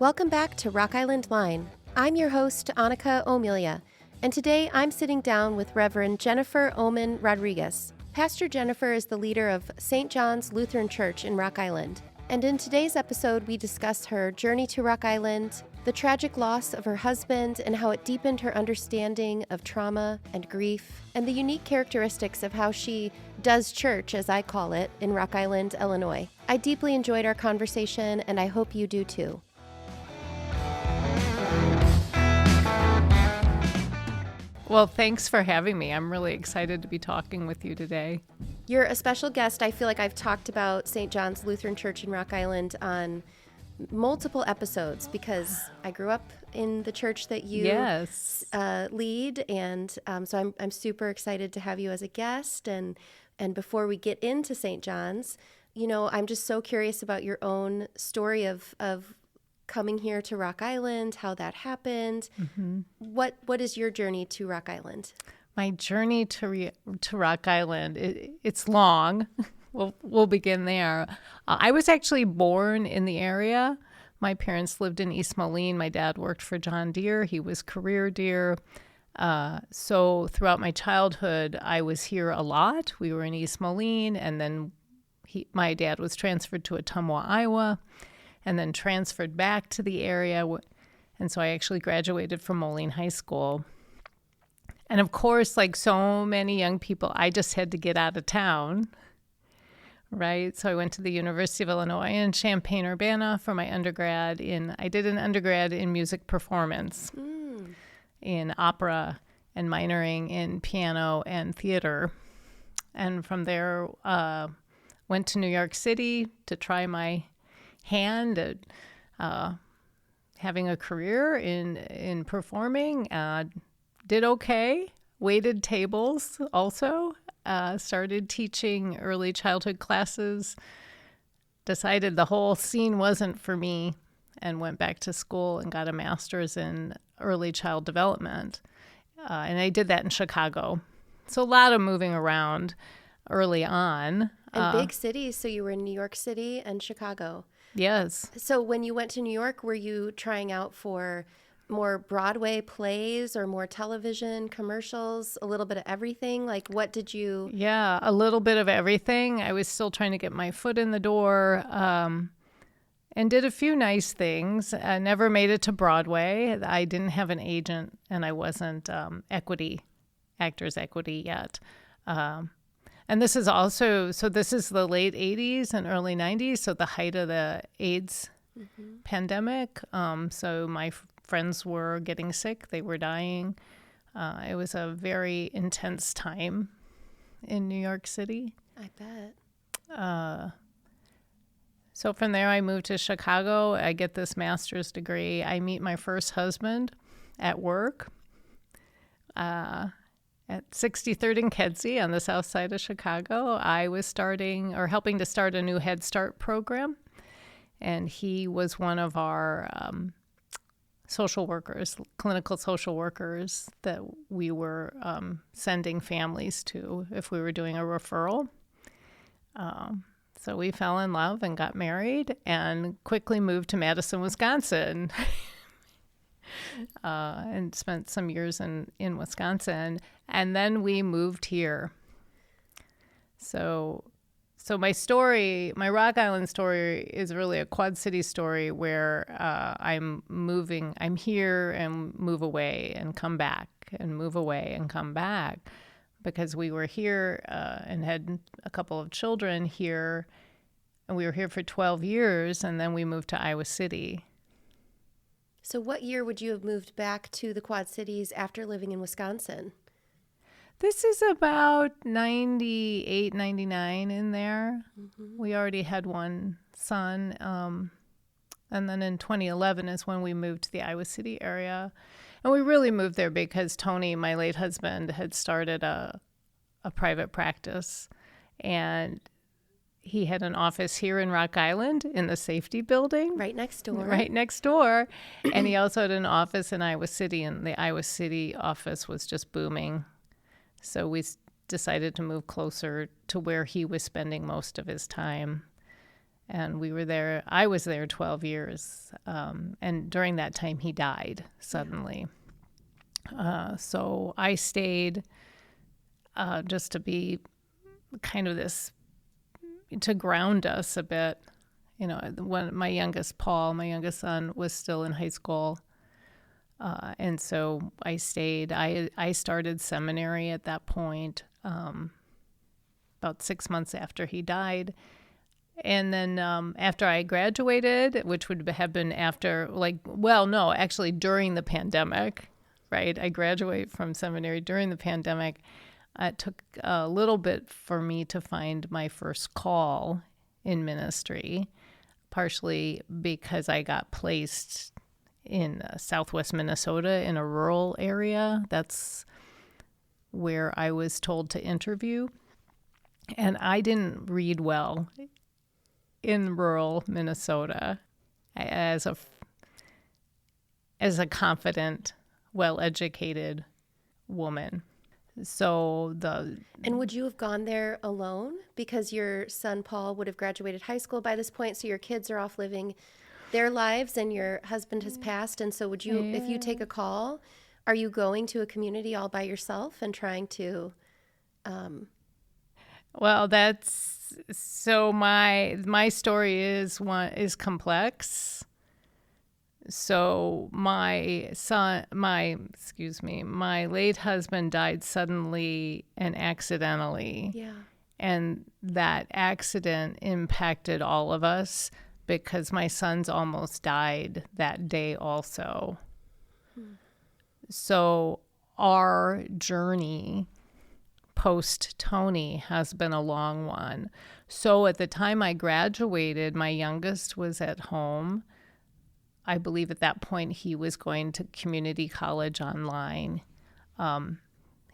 Welcome back to Rock Island Line. I'm your host, Annika O'Melia, and today I'm sitting down with Reverend Jennifer Ohman-Rodriguez. Pastor Jennifer is the leader of St. John's Lutheran Church in Rock Island, and in today's episode we discuss her journey to Rock Island, the tragic loss of her husband and how it deepened her understanding of trauma and grief, and the unique characteristics of how she does church, as I call it, in Rock Island, Illinois. I deeply enjoyed our conversation, and I hope you do too. Well, thanks for having me. I'm really excited to be talking with you today. You're a special guest. I feel like I've talked about St. John's Lutheran Church in Rock Island on multiple episodes because I grew up in the church that you lead, and so I'm super excited to have you as a guest. And before we get into St. John's, you know, I'm just so curious about your own story of coming here to Rock Island, how that happened. Mm-hmm. What is your journey to Rock Island? My journey to Rock Island, it's long. We'll begin there. I was actually born in the area. My parents lived in East Moline. My dad worked for John Deere. He was career Deere. So throughout my childhood, I was here a lot. We were in East Moline, and then my dad was transferred to Ottumwa, Iowa, and then transferred back to the area. And so I actually graduated from Moline High School. And of course, like so many young people, I just had to get out of town, right? So I went to the University of Illinois in Champaign-Urbana for my undergrad. I did an undergrad in music performance, in opera, and minoring in piano and theater. And from there, went to New York City to try my hand at having a career in performing. Did okay, waited tables also, started teaching early childhood classes, decided the whole scene wasn't for me, and went back to school and got a master's in early child development. And I did that in Chicago. So a lot of moving around early on. And big cities, so you were in New York City and Chicago. Yes. So when you went to New York, were you trying out for more Broadway plays or more television commercials, a little bit of everything? Like, what did you... Yeah, a little bit of everything. I was still trying to get my foot in the door, and did a few nice things. I never made it to Broadway. I didn't have an agent, and I wasn't actors equity yet. And this is also, so this is the late 80s and early 90s, so the height of the AIDS pandemic. So my friends were getting sick. They were dying. It was a very intense time in New York City. I bet. So from there, I moved to Chicago. I get this master's degree. I meet my first husband at work. At 63rd and Kedzie on the south side of Chicago. I was helping to start a new Head Start program, and he was one of our social workers, clinical social workers that we were sending families to if we were doing a referral. So we fell in love and got married and quickly moved to Madison, Wisconsin. And spent some years in Wisconsin, and then we moved here. So my story, my Rock Island story, is really a Quad City story where I'm here and move away and come back and move away and come back, because we were here and had a couple of children here, and we were here for 12 years, and then we moved to Iowa City. So what year would you have moved back to the Quad Cities after living in Wisconsin? This is about 98, 99 in there. Mm-hmm. We already had one son. And then in 2011 is when we moved to the Iowa City area. And we really moved there because Tony, my late husband, had started a private practice. And he had an office here in Rock Island in the safety building. Right next door. Right next door. And he also had an office in Iowa City, and the Iowa City office was just booming. So we decided to move closer to where he was spending most of his time. And I was there 12 years. And during that time, he died suddenly. So I stayed just to be kind of to ground us a bit. When my youngest son, was still in high school. And so I stayed. I started seminary at that point, about 6 months after he died. And then after I graduated, which would have been during the pandemic, right? I graduated from seminary during the pandemic. It took a little bit for me to find my first call in ministry, partially because I got placed in southwest Minnesota in a rural area. That's where I was told to interview. And I didn't read well in rural Minnesota as a confident, well-educated woman. And would you have gone there alone? Because your son Paul would have graduated high school by this point, so your kids are off living their lives and your husband has passed. And so would you, if you take a call, are you going to a community all by yourself and trying to... Well, my story is complex. So my late husband died suddenly and accidentally. Yeah. And that accident impacted all of us because my sons almost died that day also. So our journey post Tony has been a long one. So at the time I graduated, my youngest was at home. I believe at that point he was going to community college online.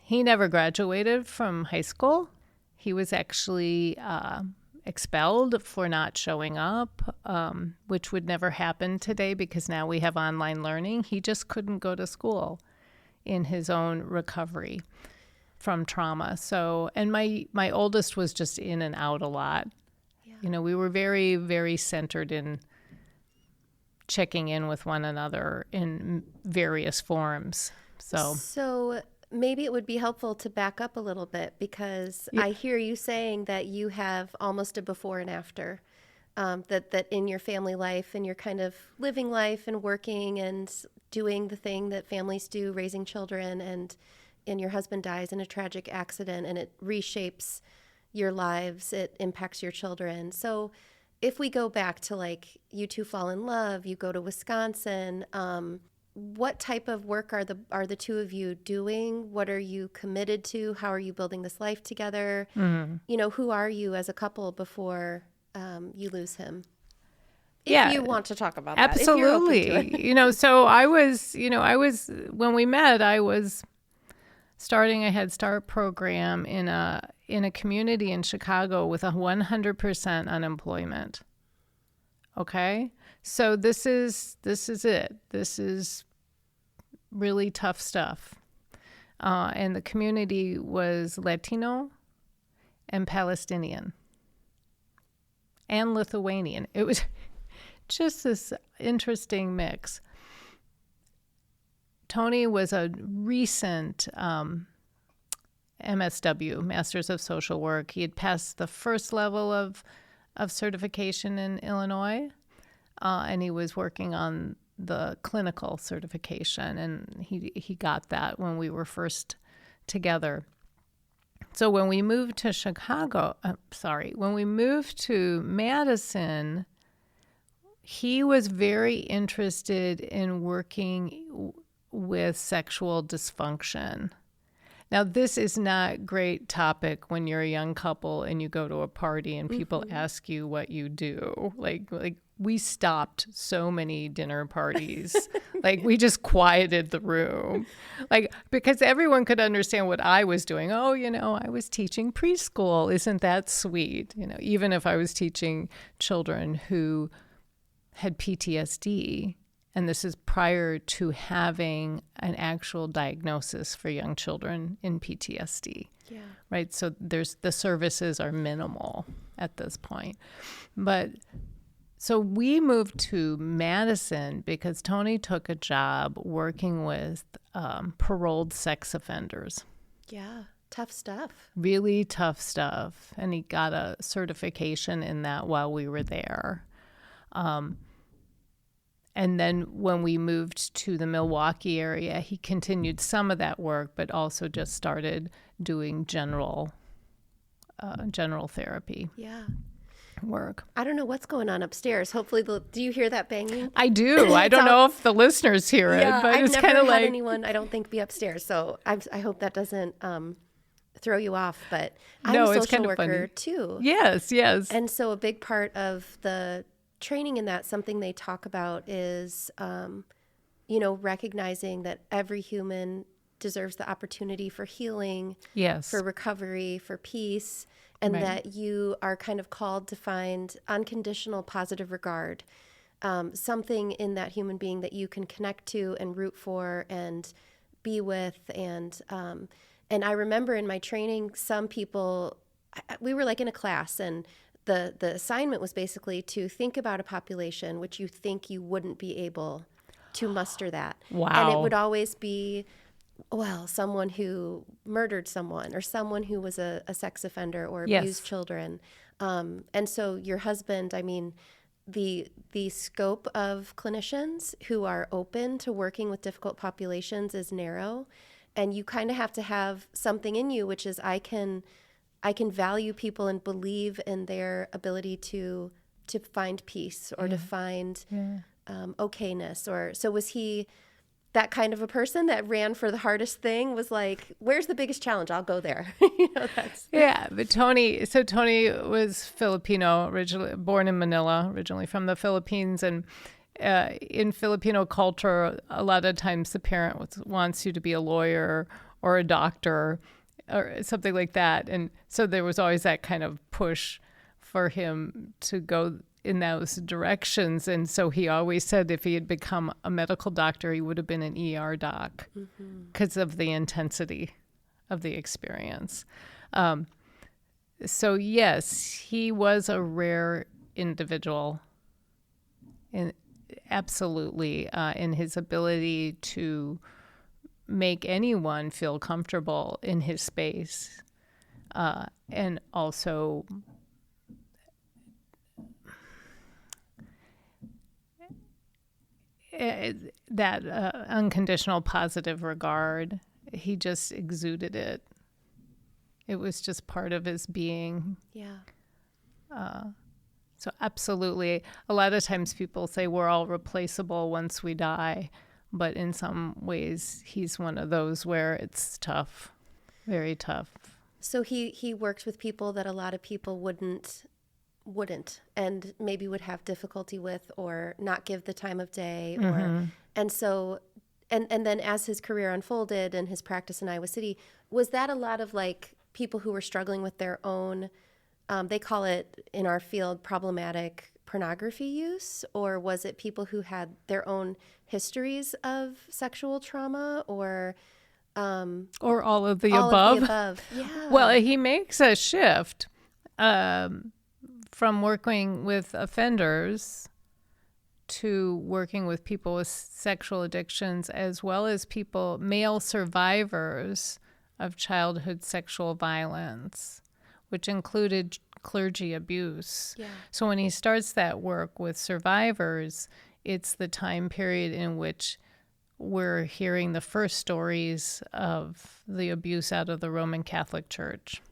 He never graduated from high school. He was actually expelled for not showing up, which would never happen today because now we have online learning. He just couldn't go to school in his own recovery from trauma. So, and my oldest was just in and out a lot. Yeah. We were very, very centered in checking in with one another in various forms. So maybe it would be helpful to back up a little bit because I hear you saying that you have almost a before and after, that in your family life and you're kind of living life and working and doing the thing that families do, raising children, and your husband dies in a tragic accident and it reshapes your lives, it impacts your children. So if we go back to you two fall in love, you go to Wisconsin, what type of work are the two of you doing? What are you committed to? How are you building this life together? Mm-hmm. Who are you as a couple before you lose him? If you want to talk about that. Absolutely. If you're open to it. So I was when we met, I was starting a Head Start program in a community in Chicago with 100% unemployment. Okay? So this is it. This is really tough stuff. And the community was Latino and Palestinian and Lithuanian. It was just this interesting mix. Tony was a recent MSW, Masters of Social Work. He had passed the first level of certification in Illinois, and he was working on the clinical certification, and he got that when we were first together. So when we moved to when we moved to Madison, he was very interested in working with sexual dysfunction. Now, this is not great topic when you're a young couple and you go to a party and people mm-hmm. ask you what you do. Like we stopped so many dinner parties. We just quieted the room. Because everyone could understand what I was doing. Oh, I was teaching preschool. Isn't that sweet? Even if I was teaching children who had PTSD And this is prior to having an actual diagnosis for young children in PTSD. Yeah. Right? So the services are minimal at this point. But so we moved to Madison because Tony took a job working with paroled sex offenders. Yeah. Tough stuff. Really tough stuff. And he got a certification in that while we were there. And then when we moved to the Milwaukee area, he continued some of that work, but also just started doing general therapy work. I don't know what's going on upstairs. Hopefully, do you hear that banging? I do. I don't know if the listeners hear it, but I've it's never kind of had like anyone, I don't think, be upstairs. So I hope that doesn't throw you off. But I'm No, a it's social kind of worker funny. too. Yes. And so a big part of the training in that, something they talk about is, recognizing that every human deserves the opportunity for healing, Yes. for recovery, for peace, and Right. that you are kind of called to find unconditional positive regard, something in that human being that you can connect to and root for and be with. And I remember in my training, some people, we were like in a class, and the assignment was basically to think about a population which you think you wouldn't be able to muster that. Wow. And it would always be, well, someone who murdered someone or someone who was a sex offender or Yes. abused children. And so your husband, I mean, the scope of clinicians who are open to working with difficult populations is narrow. And you kind of have to have something in you, which is I can value people and believe in their ability to find peace or to find okayness. Or so was he that kind of a person that ran for the hardest thing, was like, where's the biggest challenge? I'll go there. Yeah, but Tony was Filipino, originally born in Manila, originally from the Philippines. And in Filipino culture, a lot of times the parent wants you to be a lawyer or a doctor or something like that. And so there was always that kind of push for him to go in those directions. And so he always said if he had become a medical doctor, he would have been an ER doc because of the intensity of the experience. So yes, he was a rare individual, absolutely, in his ability to make anyone feel comfortable in his space, and also that unconditional positive regard. He just exuded it. It was just part of his being. Yeah. So absolutely, a lot of times people say we're all replaceable once we die, but in some ways he's one of those where it's tough, very tough. So he worked with people that a lot of people wouldn't and maybe would have difficulty with or not give the time of day or and so and then as his career unfolded and his practice in Iowa City, was that a lot of like people who were struggling with their own they call it in our field problematic pornography use, or was it people who had their own histories of sexual trauma or all of the all above? of the above? Yeah. Well, he makes a shift from working with offenders to working with people with sexual addictions, as well as male survivors of childhood sexual violence, which included clergy abuse. Yeah. So when he starts that work with survivors, it's the time period in which we're hearing the first stories of the abuse out of the Roman Catholic Church.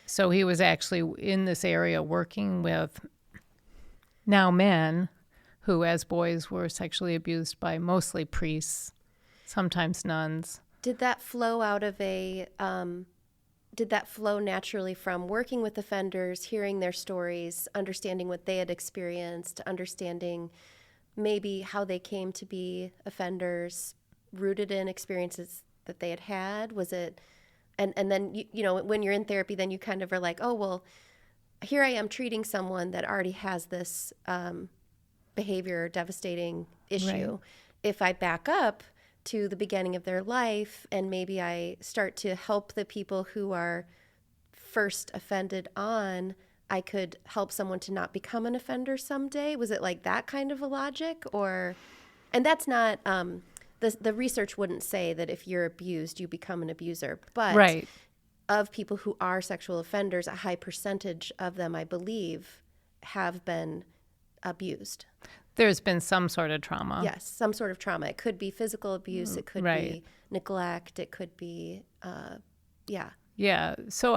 So he was actually in this area working with now men who as boys were sexually abused by mostly priests, sometimes nuns. Did that flow out of did that flow naturally from working with offenders, hearing their stories, understanding what they had experienced, understanding maybe how they came to be offenders, rooted in experiences that they had had? Was it, and then, you know, when you're in therapy, then you kind of are like, oh, well, here I am treating someone that already has this behavior or devastating issue. Right. If I back up to the beginning of their life and maybe I start to help the people who are first offended on, I could help someone to not become an offender someday. Was it like that kind of a logic? Or, and that's not, the research wouldn't say that if you're abused, you become an abuser. But Right. of people who are sexual offenders, a high percentage of them, I believe, have been abused. There's been some sort of trauma. Yes, some sort of trauma. It could be physical abuse. It could Right. be neglect. It could be, yeah. Yeah. So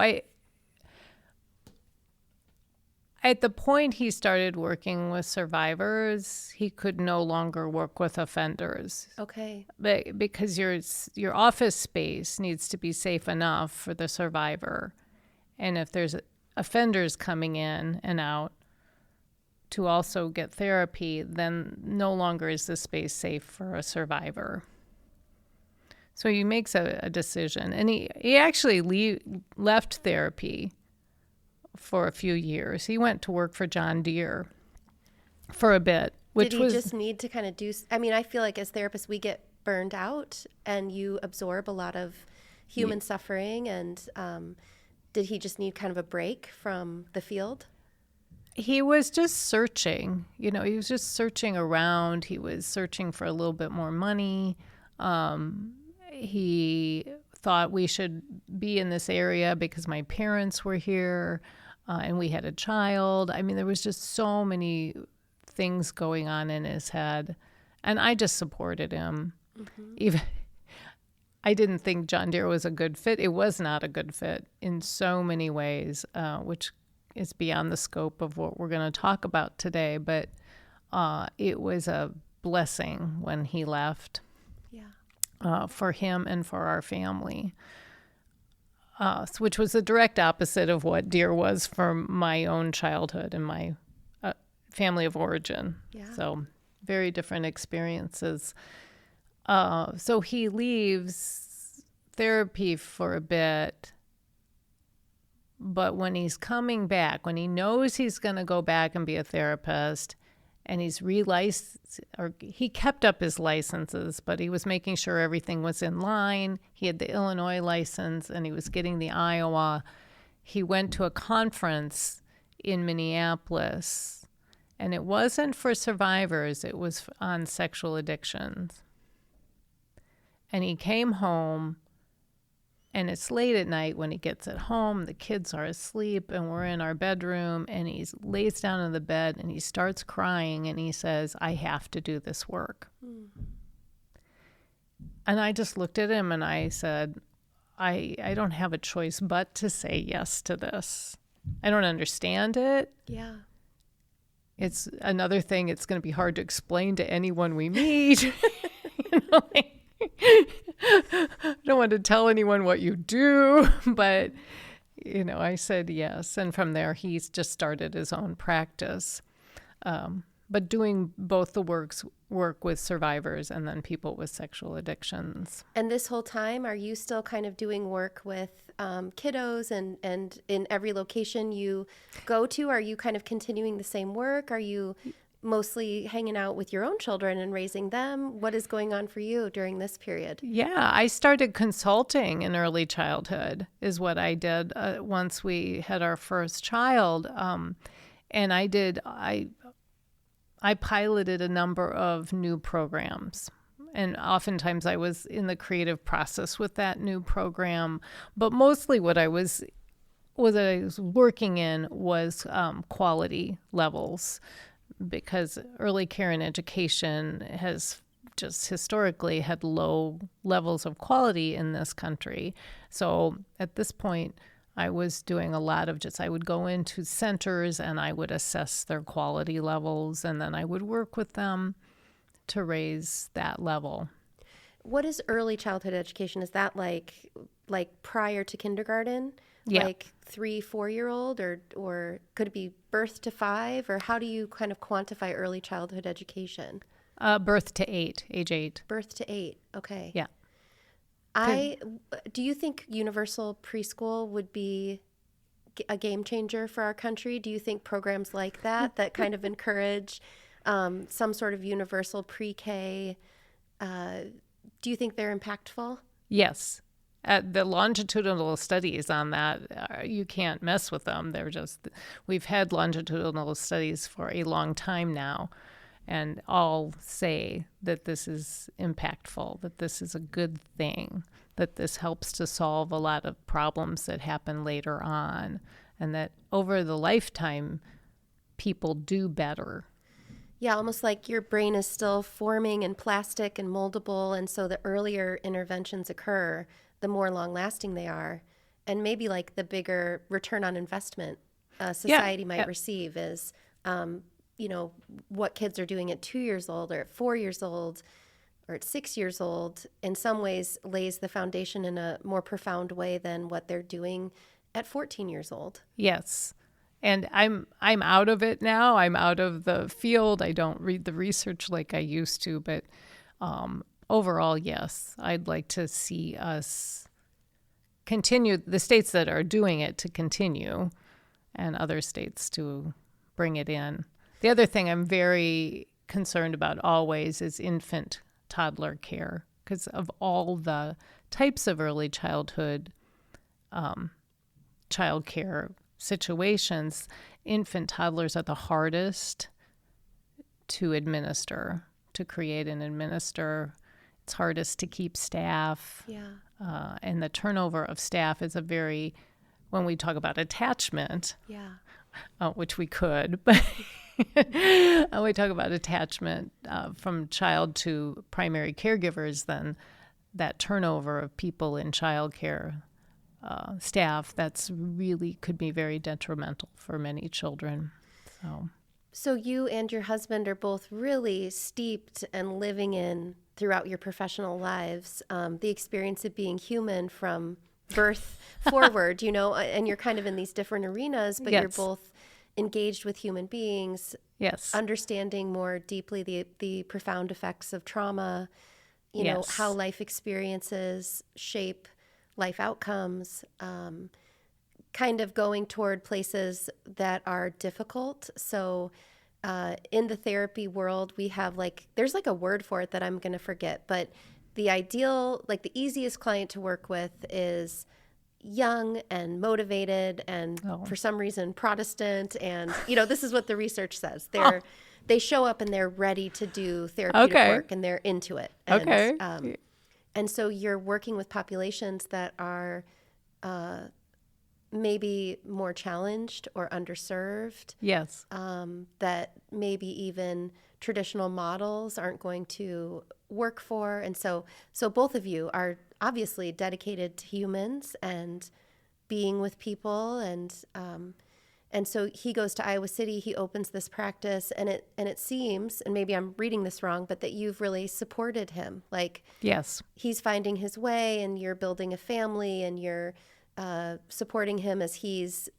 at the point he started working with survivors, he could no longer work with offenders. Okay. Because your office space needs to be safe enough for the survivor. And if there's offenders coming in and out to also get therapy, then no longer is the space safe for a survivor. So he makes a decision. And he actually left therapy for a few years. He went to work for John Deere for a bit, which Did he just need to kind of do, I mean, I feel like as therapists, we get burned out and you absorb a lot of human suffering. And did he just need kind of a break from the field? He was just searching. He was just searching around. He was searching for a little bit more money. He thought we should be in this area because my parents were here and we had a child. I mean, there was just so many things going on in his head. And I just supported him. Mm-hmm. Even I didn't think John Deere was a good fit. It was not a good fit in so many ways, which is beyond the scope of what we're going to talk about today. But it was a blessing when he left. Yeah. For him and for our family, which was the direct opposite of what Deere was for my own childhood and my family of origin. Yeah. So very different experiences. So he leaves therapy for a bit, but when he's coming back, when he knows he's going to go back and be a therapist, and he's he kept up his licenses, but he was making sure everything was in line. He had the Illinois license and he was getting the Iowa. He went to a conference in Minneapolis, and it wasn't for survivors. It was on sexual addictions. And he came home, and it's late at night when he gets at home. The kids are asleep, and we're in our bedroom, and he lays down on the bed, and he starts crying, and he says, I have to do this work. Mm. And I just looked at him, and I said, I don't have a choice but to say yes to this. I don't understand it. Yeah. It's another thing, it's going to be hard to explain to anyone we meet. I don't want to tell anyone what you do, but, I said yes. And from there, he's just started his own practice, but doing both the work with survivors and then people with sexual addictions. And this whole time, are you still kind of doing work with kiddos and in every location you go to? Are you kind of continuing the same work? Are you mostly hanging out with your own children and raising them? What is going on for you during this period? Yeah, I started consulting in early childhood is what I did once we had our first child. And I piloted a number of new programs. And oftentimes I was in the creative process with that new program. But mostly what I was working in was quality levels, because early care and education has just historically had low levels of quality in this country. So at this point, I was doing a lot of I would go into centers and I would assess their quality levels, and then I would work with them to raise that level. What is early childhood education? Is that like prior to kindergarten? Yeah. Like 3-4-year-old, or could it be birth to 5? Or how do you kind of quantify early childhood education? Birth to 8, age 8. Birth to 8, okay. Yeah. Do you think universal preschool would be a game changer for our country? Do you think programs like that kind of encourage some sort of universal pre-K. Do you think they're impactful? Yes. The longitudinal studies on that, you can't mess with them. We've had longitudinal studies for a long time now, and all say that this is impactful, that this is a good thing, that this helps to solve a lot of problems that happen later on, and that over the lifetime, people do better. Yeah, almost like your brain is still forming and plastic and moldable, and so the earlier interventions occur, the more long-lasting they are. And maybe like the bigger return on investment society might receive is, what kids are doing at 2 years old or at 4 years old or at 6 years old, in some ways lays the foundation in a more profound way than what they're doing at 14 years old. Yes. And I'm out of it now. I'm out of the field. I don't read the research like I used to, but overall, yes, I'd like to see us continue, the states that are doing it to continue, and other states to bring it in. The other thing I'm very concerned about always is infant toddler care, because of all the types of early childhood child care situations, infant toddlers are the hardest to administer, to create and administer. It's hardest to keep staff. Yeah. And the turnover of staff is when we talk about attachment, which we could, but when we talk about attachment from child to primary caregivers, then that turnover of people in child care staff, that's really could be very detrimental for many children. So you and your husband are both really steeped and living in, throughout your professional lives, the experience of being human from birth forward, and you're kind of in these different arenas, but Yes. you're both engaged with human beings, Yes. understanding more deeply the profound effects of trauma, Yes. how life experiences shape life outcomes, kind of going toward places that are difficult. So in the therapy world, we have there's a word for it that I'm going to forget, but the ideal, the easiest client to work with is young and motivated and for some reason Protestant. And, this is what the research says. They show up and they're ready to do therapeutic work and they're into it. And, and so you're working with populations that are maybe more challenged or underserved. Yes. That maybe even traditional models aren't going to work for. And so both of you are obviously dedicated to humans and being with people. And so he goes to Iowa City, he opens this practice, and it seems, and maybe I'm reading this wrong, but that you've really supported him. Yes. He's finding his way and you're building a family and you're supporting him as he's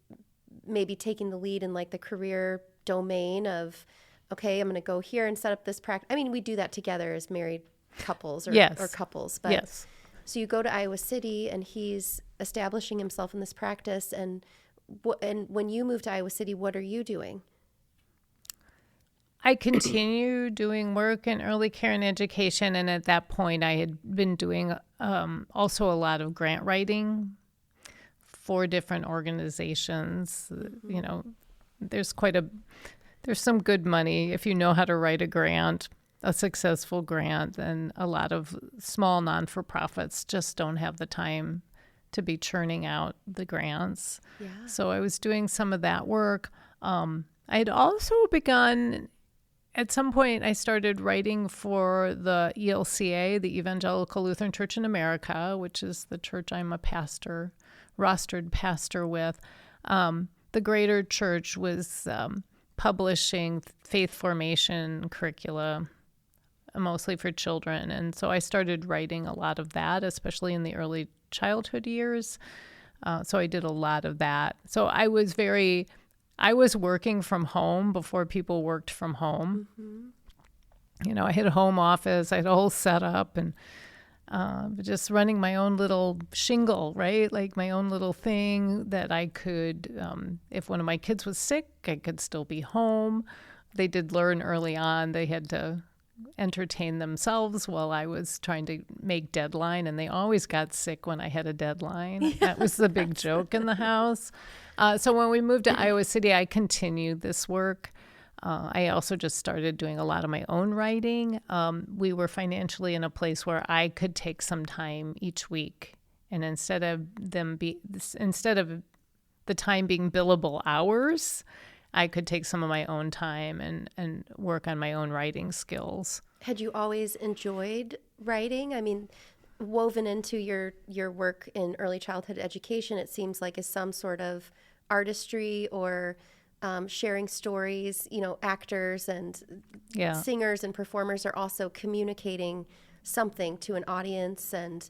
maybe taking the lead in the career domain of, okay, I'm going to go here and set up this practice. I mean, we do that together as married couples or couples. But yes. So you go to Iowa City and he's establishing himself in this practice. And when you move to Iowa City, what are you doing? I continue doing work in early care and education. And at that point, I had been doing also a lot of grant writing for different organizations. There's some good money if you know how to write a grant, a successful grant, and a lot of small non-for-profits just don't have the time to be churning out the grants. Yeah. So I was doing some of that work. I had also begun, at some point, I started writing for the ELCA, the Evangelical Lutheran Church in America, which is the church I'm a rostered pastor with. The greater church was publishing faith formation curricula, mostly for children. And so I started writing a lot of that, especially in the early childhood years. So I did a lot of that. So I was working from home before people worked from home. Mm-hmm. I had a home office, I had a whole setup, and just running my own little shingle, right? My own little thing that I could, if one of my kids was sick, I could still be home. they did learn early on. They had to entertain themselves while I was trying to make deadline, and they always got sick when I had a deadline. That was the big joke in the house. So when we moved to Iowa City, I continued this work. I also just started doing a lot of my own writing. We were financially in a place where I could take some time each week, and instead of the time being billable hours, I could take some of my own time and work on my own writing skills. Had you always enjoyed writing? I mean, woven into your work in early childhood education, it seems like is some sort of artistry or sharing stories. You know, actors and singers and performers are also communicating something to an audience, and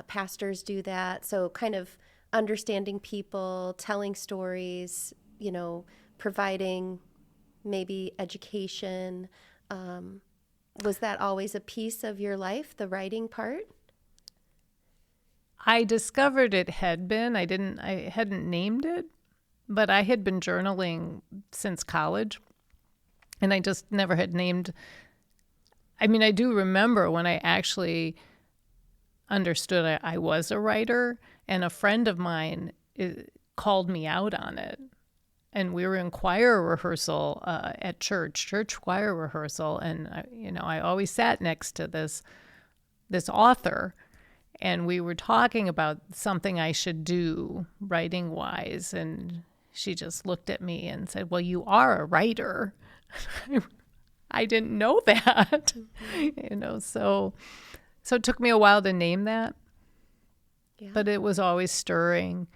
pastors do that. So kind of understanding people, telling stories, you know, providing maybe education. Was that always a piece of your life, the writing part? I discovered it had been. I hadn't named it, but I had been journaling since college, and I just never had named. I mean, I do remember when I actually understood I was a writer, and a friend of mine called me out on it. And we were in choir rehearsal at church choir rehearsal. And, I always sat next to this author, and we were talking about something I should do writing wise. And she just looked at me and said, "Well, you are a writer." I didn't know that, so it took me a while to name that, but it was always stirring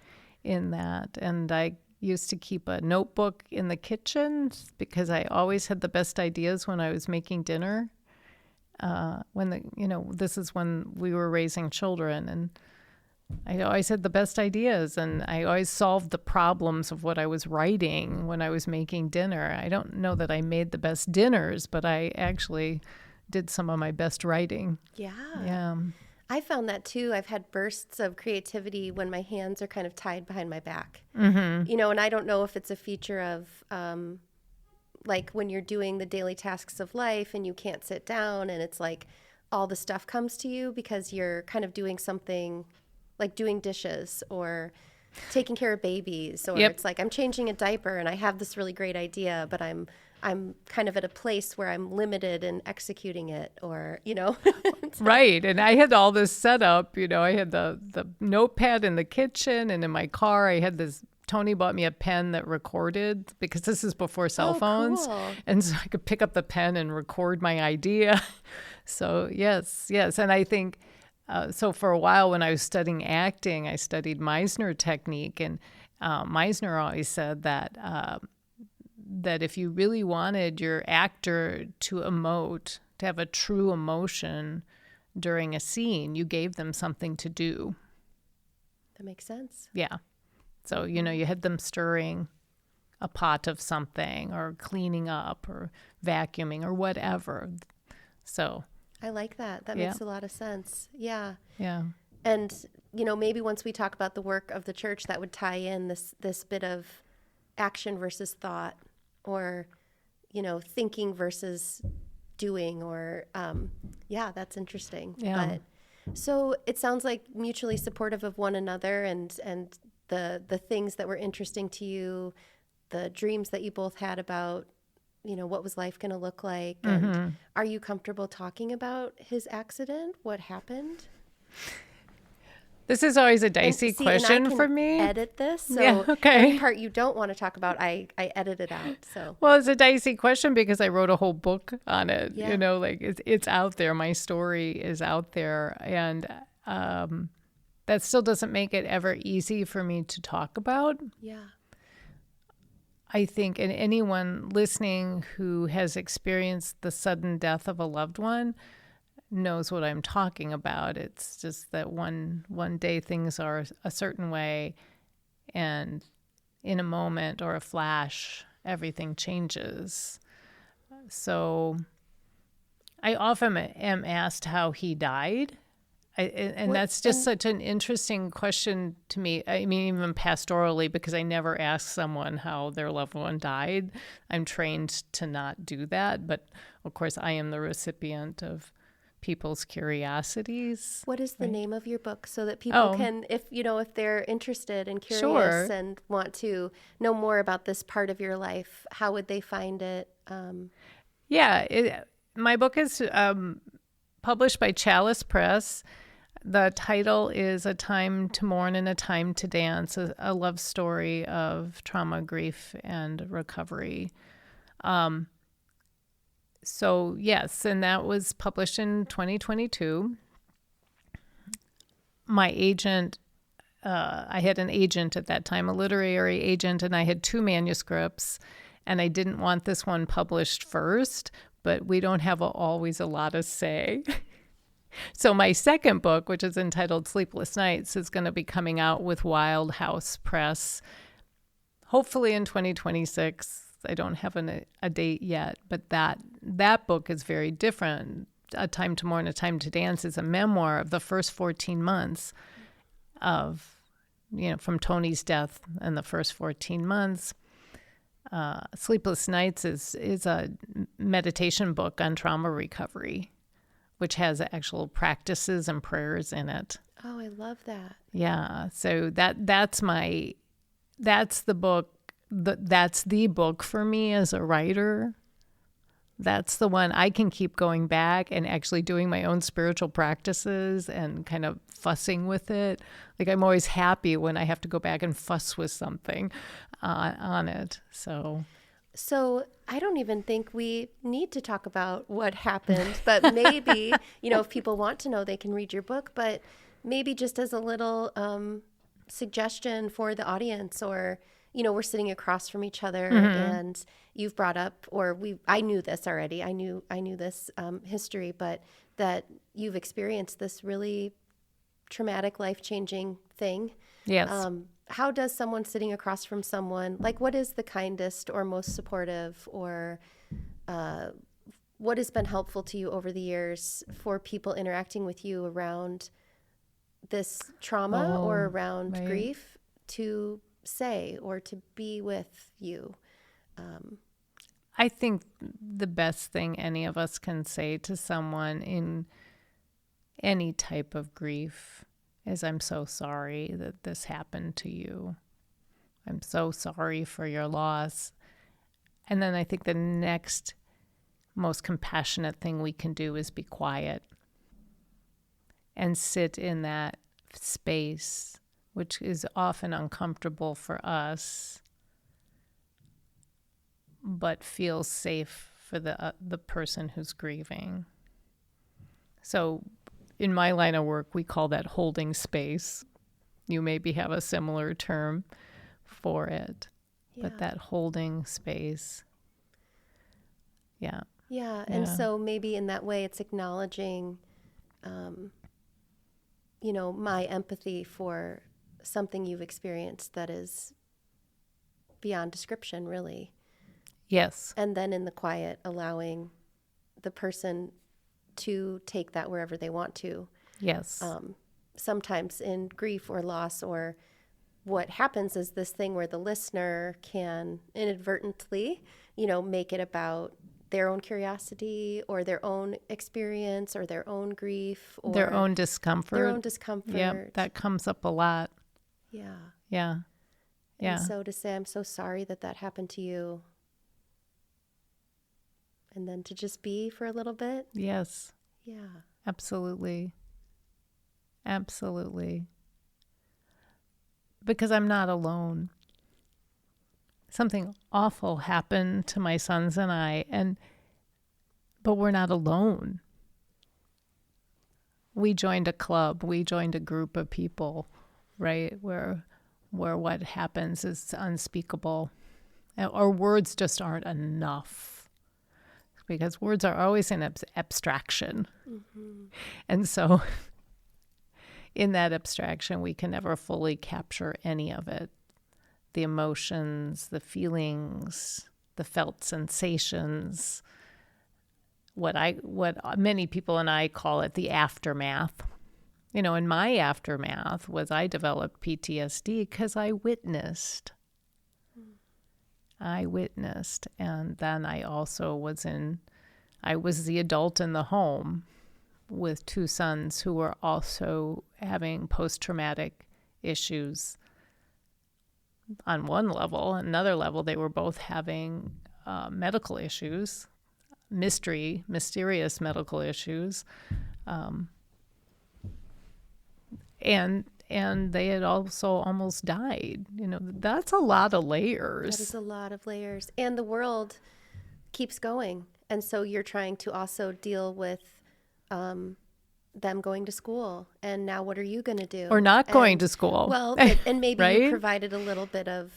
in that. And I used to keep a notebook in the kitchen because I always had the best ideas when I was making dinner. This is when we were raising children, and I always had the best ideas, and I always solved the problems of what I was writing when I was making dinner. I don't know that I made the best dinners, but I actually did some of my best writing. Yeah. I found that too. I've had bursts of creativity when my hands are kind of tied behind my back. Mm-hmm. And I don't know if it's a feature of like when you're doing the daily tasks of life and you can't sit down, and it's like all the stuff comes to you because you're kind of doing something like doing dishes or taking care of babies, or it's like I'm changing a diaper and I have this really great idea, but I'm kind of at a place where I'm limited in executing it, or, Right. And I had all this set up, I had the notepad in the kitchen, and in my car, I had Tony bought me a pen that recorded, because this is before cell phones. Cool. And so I could pick up the pen and record my idea. So yes. And I think, so for a while when I was studying acting, I studied Meisner technique. And Meisner always said that if you really wanted your actor to emote, to have a true emotion during a scene, you gave them something to do. That makes sense. Yeah. So, you had them stirring a pot of something, or cleaning up, or vacuuming, or whatever. So I like that. That makes a lot of sense. Yeah. Yeah. And, maybe once we talk about the work of the church, that would tie in this bit of action versus thought, or, thinking versus doing, or, that's interesting. Yeah. But, so it sounds like mutually supportive of one another, and the things that were interesting to you, the dreams that you both had about, what was life going to look like. Mm-hmm. And are you comfortable talking about his accident? What happened? This is always a dicey question for me. Edit this. So any part you don't want to talk about, I edit it out. So it's a dicey question because I wrote a whole book on it. It's out there. My story is out there, and that still doesn't make it ever easy for me to talk about. Yeah. I think, and anyone listening who has experienced the sudden death of a loved one knows what I'm talking about. It's just that one day things are a certain way, and in a moment or a flash, everything changes. So I often am asked how he died. That's just such an interesting question to me. I mean, even pastorally, because I never ask someone how their loved one died. I'm trained to not do that. But of course, I am the recipient of people's curiosities. What is the name of your book so that people can, if they're interested and curious and want to know more about this part of your life, how would they find it? My book is published by Chalice Press. The title is A Time to Mourn and a Time to Dance, a love story of trauma, grief, and recovery. So yes, and that was published in 2022. My agent, I had an agent at that time, a literary agent, and I had 2 manuscripts, and I didn't want this one published first, but we don't have always a lot of say. So my second book, which is entitled Sleepless Nights, is going to be coming out with Wild House Press, hopefully in 2026. I don't have a date yet, but that book is very different. A Time to Mourn, A Time to Dance is a memoir of the first 14 months of, from Tony's death and the first 14 months. Sleepless Nights is a meditation book on trauma recovery, which has actual practices and prayers in it. Oh, I love that. Yeah. So that's the book. That's the book for me as a writer. That's the one I can keep going back and actually doing my own spiritual practices and kind of fussing with it. Like I'm always happy when I have to go back and fuss with something on it. So I don't even think we need to talk about what happened, but maybe, if people want to know, they can read your book, but maybe just as a little suggestion for the audience, or we're sitting across from each other, and you've brought up, I knew this already. I knew this history, but that you've experienced this really traumatic, life-changing thing. Yes. How does someone sitting across from someone, what is the kindest or most supportive, or what has been helpful to you over the years for people interacting with you around this trauma or around grief to say or to be with you? I think the best thing any of us can say to someone in any type of grief is, I'm so sorry that this happened to you. I'm so sorry for your loss. And then I think the next most compassionate thing we can do is be quiet and sit in that space, which is often uncomfortable for us, but feels safe for the person who's grieving. So in my line of work, we call that holding space. You maybe have a similar term for it, but that holding space. Yeah. Yeah. And so maybe in that way, it's acknowledging, my empathy for something you've experienced that is beyond description, really. Yes. And then in the quiet, allowing the person to take that wherever they want to. Yes. Sometimes in grief or loss, or what happens is this thing where the listener can inadvertently, make it about their own curiosity or their own experience or their own grief or their own discomfort. Yeah, that comes up a lot. Yeah. Yeah. Yeah. And so to say, I'm so sorry that happened to you. And then to just be for a little bit. Yes. Yeah. Absolutely. Absolutely. Because I'm not alone. Something awful happened to my sons and I, but we're not alone. We joined a club. We joined a group of people, right? Where what happens is unspeakable. Or words just aren't enough. Because words are always an abstraction. Mm-hmm. And so in that abstraction, we can never fully capture any of it. The emotions, the feelings, the felt sensations, what many people and I call it the aftermath. in my aftermath was I developed PTSD because I witnessed. And then I also I was the adult in the home with two sons who were also having post-traumatic issues on one level. Another level, they were both having medical issues, mysterious medical issues. And they had also almost died. That's a lot of layers. That is a lot of layers. And the world keeps going. And so you're trying to also deal with them going to school. And now what are you going to do? Or not going to school. Well, and maybe right? you provided a little bit of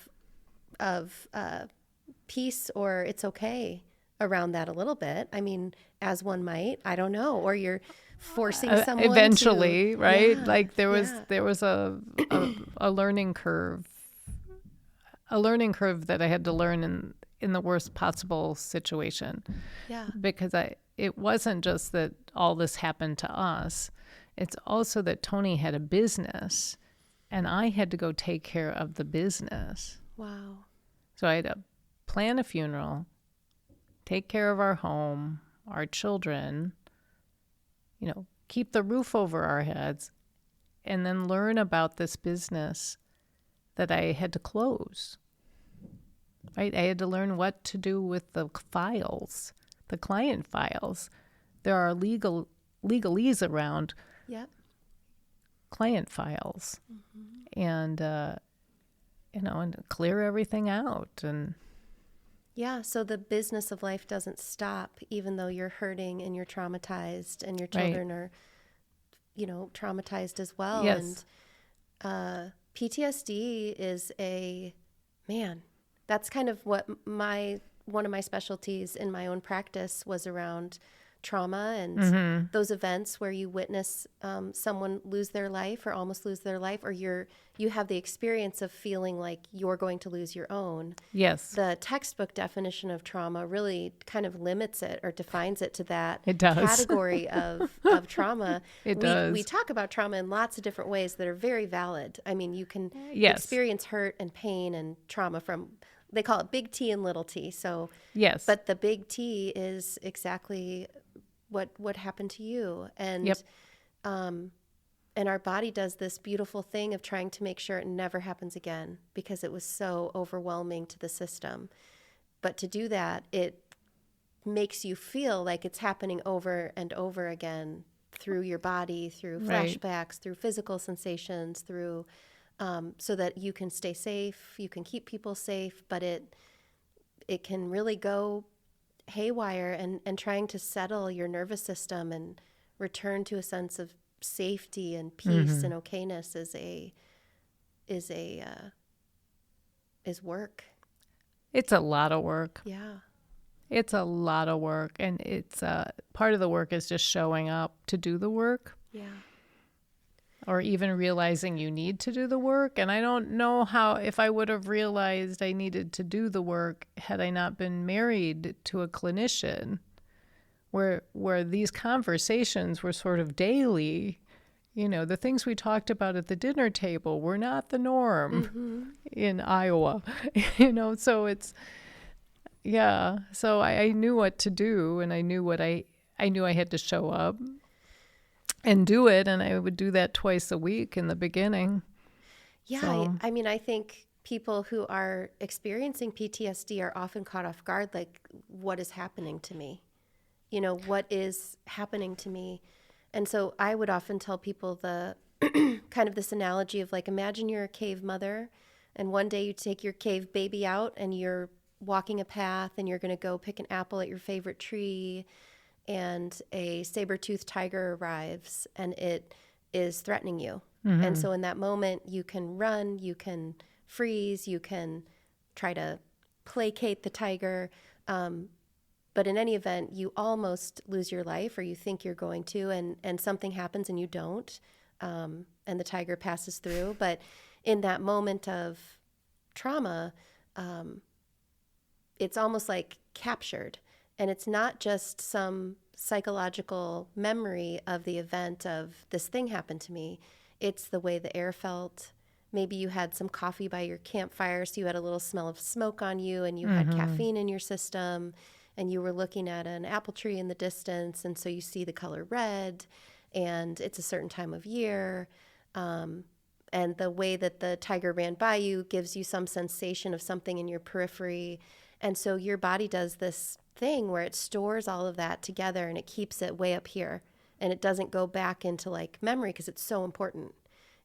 peace, or it's okay around that a little bit. I mean, as one might, I don't know. Or you're forcing someone eventually, right? Yeah, like there was a learning curve, that I had to learn in the worst possible situation. Yeah. Because it wasn't just that all this happened to us. It's also that Tony had a business and I had to go take care of the business. Wow. So I had to plan a funeral, take care of our home, our children, keep the roof over our heads, and then learn about this business that I had to close. Right? I had to learn what to do with the files, the client files. There are legalese around client files, and and clear everything out. And yeah, so the business of life doesn't stop, even though you're hurting and you're traumatized, and your children are, traumatized as well. Yes. And PTSD is that's kind of what one of my specialties in my own practice was around trauma and those events where you witness someone lose their life or almost lose their life, or you have the experience of feeling like you're going to lose your own. Yes. The textbook definition of trauma really kind of limits it or defines it to that category of trauma. Does. We talk about trauma in lots of different ways that are very valid. I mean, you can experience hurt and pain and trauma from, they call it big T and little t. So yes. But the big T is exactly what happened to you. And and our body does this beautiful thing of trying to make sure it never happens again because it was so overwhelming to the system. But to do that, it makes you feel like it's happening over and over again through your body, through flashbacks, through physical sensations, through so that you can stay safe, you can keep people safe, but it can really go haywire, and trying to settle your nervous system and return to a sense of safety and peace and okayness is work. It's a lot of work. Yeah. It's a lot of work, and it's part of the work is just showing up to do the work. Yeah. Or even realizing you need to do the work. And I don't know if I would have realized I needed to do the work had I not been married to a clinician, where these conversations were sort of daily. The things we talked about at the dinner table were not the norm in Iowa. So it's, so I knew what to do, and I knew I knew I had to show up and do it, and I would do that twice a week in the beginning. Yeah, So. I mean, I think people who are experiencing PTSD are often caught off guard, like, what is happening to me? What is happening to me? And so I would often tell people the kind of this analogy of, like, imagine you're a cave mother, and one day you take your cave baby out and you're walking a path and you're going to go pick an apple at your favorite tree, and a saber-toothed tiger arrives and it is threatening you. And so in that moment, you can run, you can freeze, you can try to placate the tiger. But in any event, you almost lose your life, or you think you're going to, and something happens and you don't, and the tiger passes through. But in that moment of trauma, it's almost like captured. And it's not just some psychological memory of the event of this thing happened to me. It's the way the air felt. Maybe you had some coffee by your campfire, so you had a little smell of smoke on you, and you had caffeine in your system, and you were looking at an apple tree in the distance, and so you see the color red, and it's a certain time of year. And the way that the tiger ran by you gives you some sensation of something in your periphery. And so your body does this thing where it stores all of that together and it keeps it way up here. And it doesn't go back into like memory because it's so important.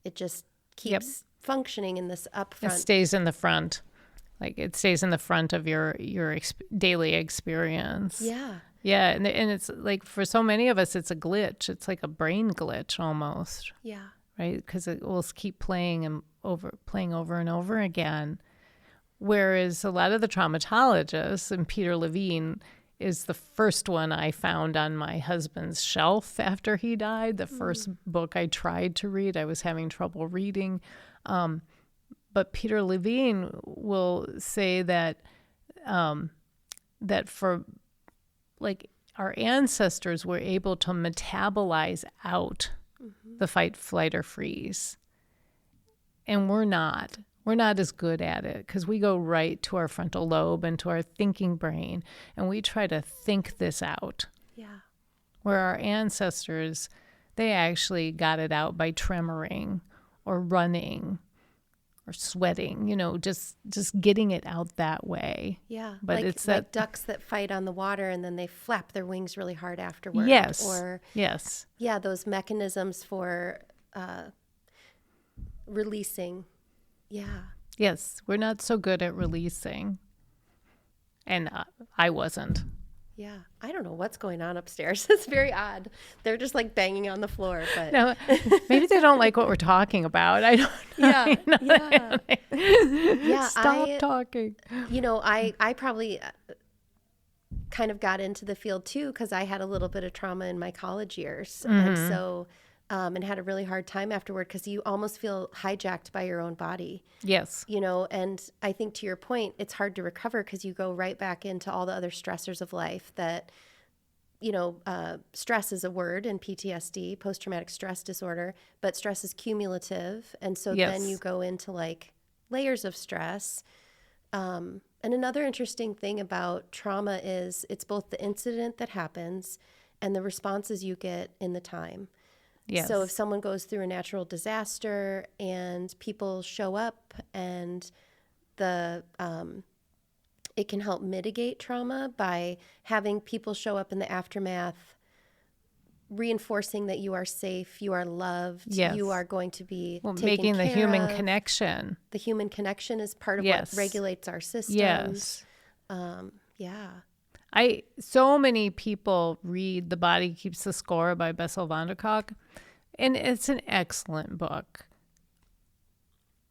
It just keeps functioning in this up front. It stays in the front. Like it stays in the front of your daily experience. Yeah. Yeah. And it's like for so many of us, it's a glitch. It's like a brain glitch almost. Yeah. Right? Because it will keep playing over and over again. Whereas a lot of the traumatologists, and Peter Levine is the first one I found on my husband's shelf after he died, the first book I tried to read. I was having trouble reading. But Peter Levine will say that that for like our ancestors were able to metabolize out the fight, flight, or freeze. And we're not. We're not as good at it because we go right to our frontal lobe and to our thinking brain, and we try to think this out. Yeah. Where our ancestors, they actually got it out by tremoring or running or sweating, just getting it out that way. Yeah. But like, it's like ducks that fight on the water and then they flap their wings really hard afterward. Yes. Or yes. Yeah, those mechanisms for releasing. Yeah. Yes, we're not so good at releasing. And I wasn't. Yeah. I don't know what's going on upstairs. It's very odd. They're just like banging on the floor. But No, maybe they don't like what we're talking about. I don't know. Yeah. Yeah. Stop talking. I probably kind of got into the field too because I had a little bit of trauma in my college years. And so and had a really hard time afterward because you almost feel hijacked by your own body. Yes. And I think to your point, it's hard to recover because you go right back into all the other stressors of life that, stress is a word in PTSD, post-traumatic stress disorder, but stress is cumulative. And so then you go into like layers of stress. And another interesting thing about trauma is it's both the incident that happens and the responses you get in the time. Yes. So if someone goes through a natural disaster and people show up and it can help mitigate trauma by having people show up in the aftermath, reinforcing that you are safe, you are loved, you are going to be taken making the care human of. connection. The human connection is part of what regulates our systems. Yes. Yeah. So many people read The Body Keeps the Score by Bessel van der Kolk, and it's an excellent book.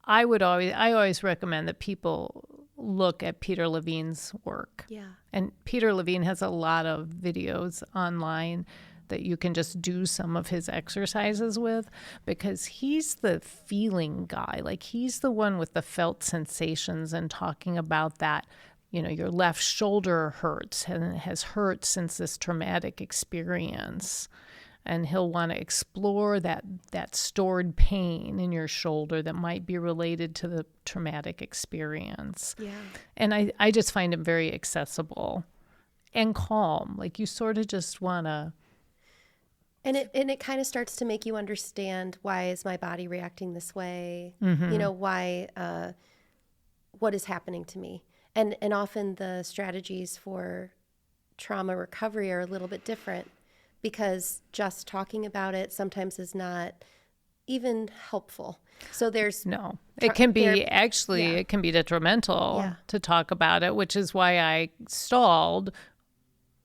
I always recommend that people look at Peter Levine's work. Yeah. And Peter Levine has a lot of videos online that you can just do some of his exercises with because he's the feeling guy. Like he's the one with the felt sensations and talking about that. Your left shoulder hurts and has hurt since this traumatic experience. And he'll want to explore that stored pain in your shoulder that might be related to the traumatic experience. Yeah. And I just find him very accessible and calm. Like you sort of just want to. And it kind of starts to make you understand, why is my body reacting this way? Why, what is happening to me? And often the strategies for trauma recovery are a little bit different because just talking about it sometimes is not even helpful. So there's it can be it can be detrimental to talk about it, which is why I stalled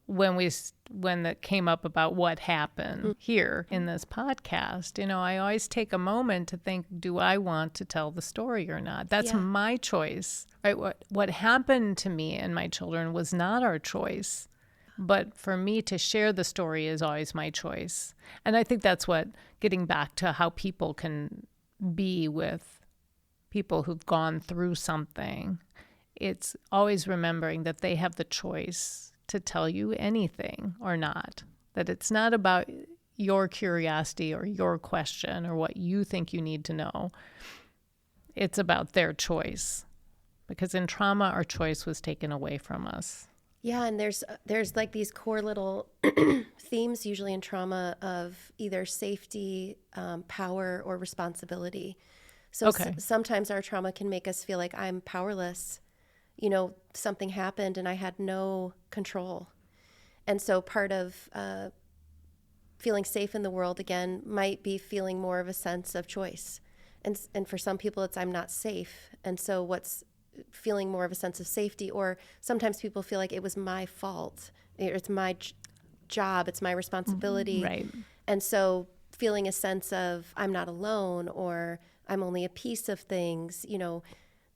when that came up about what happened here in this podcast. I always take a moment to think, do I want to tell the story or not? That's my choice, right? What happened to me and my children was not our choice. But for me to share the story is always my choice. And I think that's what, getting back to how people can be with people who've gone through something, it's always remembering that they have the choice to tell you anything or not. That it's not about your curiosity or your question or what you think you need to know. It's about their choice. Because in trauma, our choice was taken away from us. Yeah, and there's like these core little themes usually in trauma of either safety, power, or responsibility. So sometimes our trauma can make us feel like I'm powerless. You know, something happened and I had no control. And so part of feeling safe in the world, again, might be feeling more of a sense of choice. And for some people, it's I'm not safe. And so what's feeling more of a sense of safety, or sometimes people feel like it was my fault. It's my job. It's my responsibility. Right. And so feeling a sense of I'm not alone, or I'm only a piece of things, you know,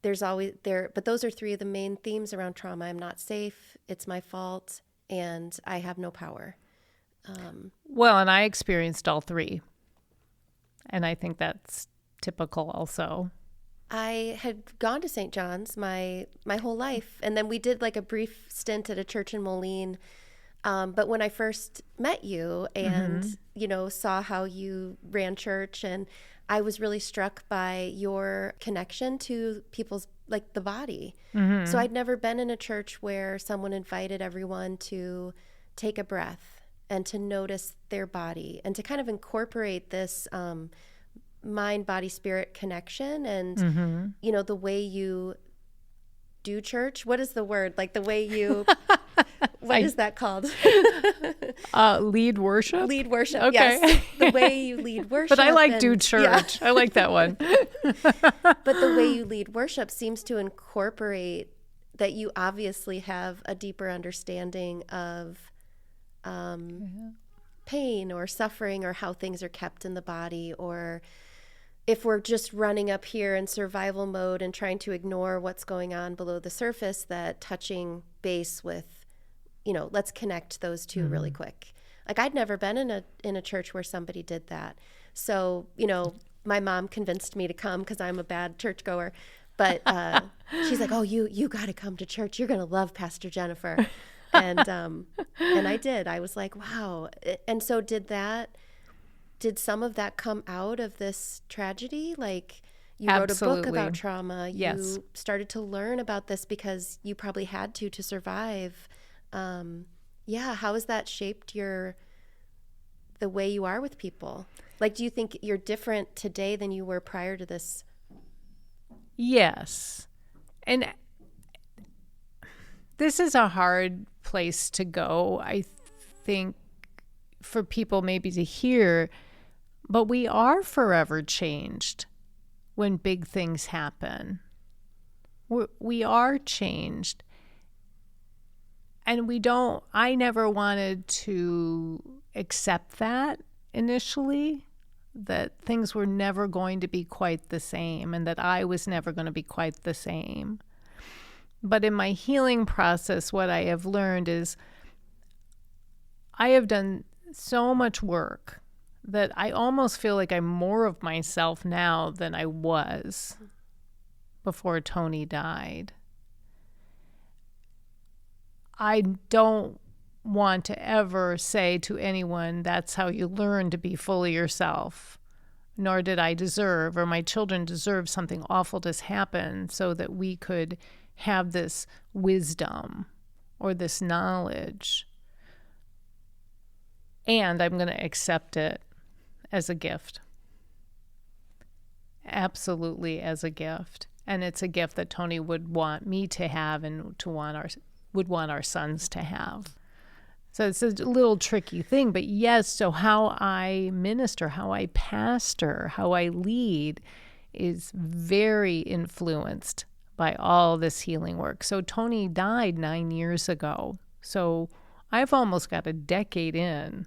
there's always there. But those are three of the main themes around trauma. I'm not safe. It's my fault. And I have no power. Well, and I experienced all three. And I think that's typical also. I had gone to St. John's my whole life. And then we did like a brief stint at a church in Mourn. But when I first met you and, you know, saw how you ran church, and I was really struck by your connection to people's, like, the body. So I'd never been in a church where someone invited everyone to take a breath and to notice their body and to kind of incorporate this mind, body, spirit connection. And, you know, the way you do church, what is the word? Like the way you, what is that called? Lead worship? Lead worship, okay. Yes. The way you lead worship. But I like do church. Yeah. I like that one. But the way you lead worship seems to incorporate that you obviously have a deeper understanding of pain or suffering, or how things are kept in the body, or if we're just running up here in survival mode and trying to ignore what's going on below the surface, that touching base with, you know, let's connect those two really quick. Like, I'd never been in a church where somebody did that. So, you know, my mom convinced me to come because I'm a bad churchgoer. But she's like, oh, you got to come to church. You're going to love Pastor Jennifer. And I did. I was like, wow. And so did some of that come out of this tragedy? Like, you Absolutely. wrote a book about trauma. Yes. You started to learn about this because you probably had to survive. Yeah. How has that shaped the way you are with people? Like, do you think you're different today than you were prior to this? Yes. And this is a hard place to go, I think, for people maybe to hear, but we are forever changed when big things happen. We are changed. And I never wanted to accept that initially, that things were never going to be quite the same and that I was never going to be quite the same. But in my healing process, what I have learned is I have done so much work that I almost feel like I'm more of myself now than I was before Tony died. I don't want to ever say to anyone, that's how you learn to be fully yourself. Nor did I deserve, or my children deserve, something awful to happen so that we could have this wisdom or this knowledge. And I'm going to accept it as a gift. Absolutely as a gift. And it's a gift that Tony would want me to have and would want our sons to have. So it's a little tricky thing, but yes, so how I minister, how I pastor, how I lead is very influenced by all this healing work. So Tony died 9 years ago. So I've almost got a decade in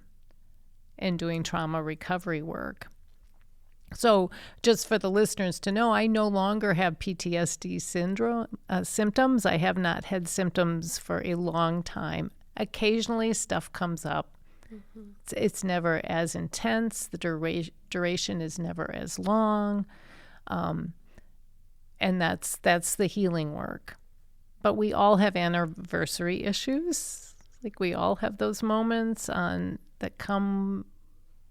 doing trauma recovery work. So just for the listeners to know, I no longer have PTSD symptoms. I have not had symptoms for a long time. Occasionally stuff comes up. Mm-hmm. It's never as intense. The duration is never as long. And that's the healing work. But we all have anniversary issues. Like we all have those moments that come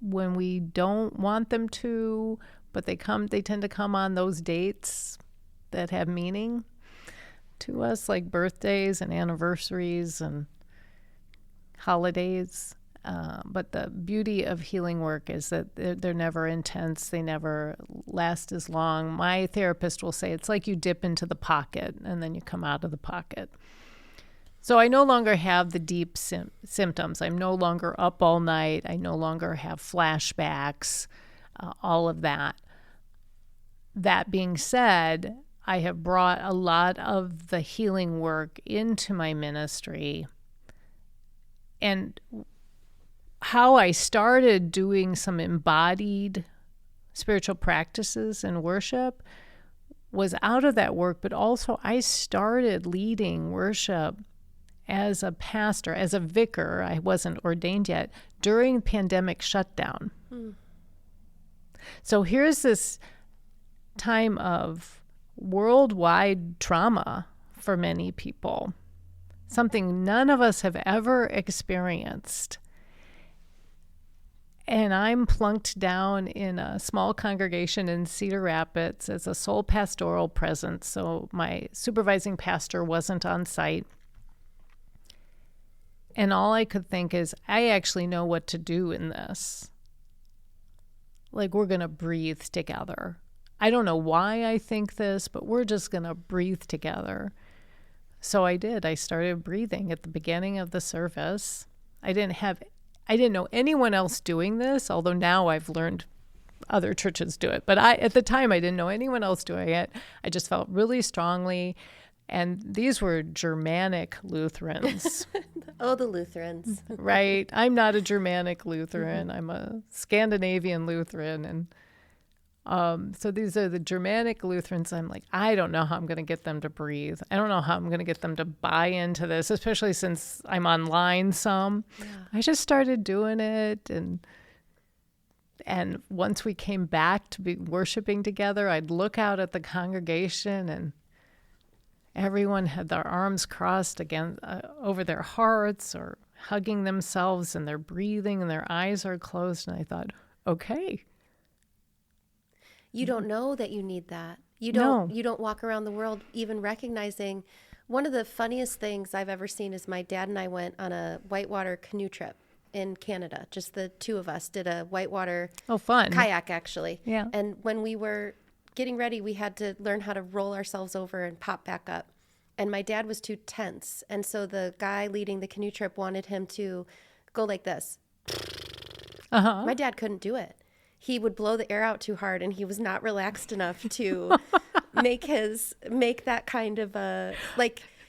when we don't want them to, but they tend to come on those dates that have meaning to us, like birthdays and anniversaries and holidays. But the beauty of healing work is that they're never intense. They never last as long. My therapist will say it's like you dip into the pocket and then you come out of the pocket. So I no longer have the deep symptoms. I'm no longer up all night. I no longer have flashbacks, all of that. That being said, I have brought a lot of the healing work into my ministry. And how I started doing some embodied spiritual practices and worship was out of that work, but also I started leading worship as a pastor, as a vicar. I wasn't ordained yet, during pandemic shutdown. So here's this time of worldwide trauma for many people, something none of us have ever experienced. And I'm plunked down in a small congregation in Cedar Rapids as a sole pastoral presence. So my supervising pastor wasn't on site. And all I could think is, I actually know what to do in this. Like, we're going to breathe together. I don't know why I think this, but we're just going to breathe together. So I did. I started breathing at the beginning of the service. I didn't know anyone else doing this, although now I've learned other churches do it. But at the time, I didn't know anyone else doing it. I just felt really strongly. And these were Germanic Lutherans. Oh, the Lutherans. Right. I'm not a Germanic Lutheran. I'm a Scandinavian Lutheran. And so these are the Germanic Lutherans. I'm like, I don't know how I'm going to get them to breathe. I don't know how I'm going to get them to buy into this, especially since I'm online some. Yeah. I just started doing it. And once we came back to be worshiping together, I'd look out at the congregation and everyone had their arms crossed again over their hearts or hugging themselves, and they're breathing and their eyes are closed. And I thought, okay. You don't know that you need that. You don't walk around the world even recognizing. One of the funniest things I've ever seen is my dad and I went on a whitewater canoe trip in Canada. Just the two of us did a whitewater kayak, actually. Yeah. And when we were getting ready, we had to learn how to roll ourselves over and pop back up. And my dad was too tense. And so the guy leading the canoe trip wanted him to go like this. My dad couldn't do it. He would blow the air out too hard, and he was not relaxed enough to make that kind of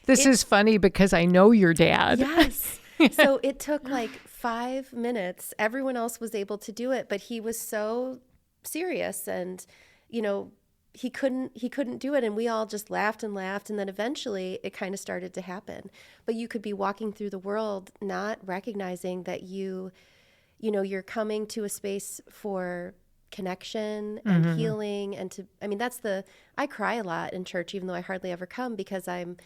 This is funny because I know your dad. Yes. So it took like 5 minutes. Everyone else was able to do it, but he was so serious, and he couldn't do it, and we all just laughed and laughed, and then eventually it kind of started to happen. But you could be walking through the world not recognizing that you're coming to a space for connection and healing, and I cry a lot in church, even though I hardly ever come, because I'm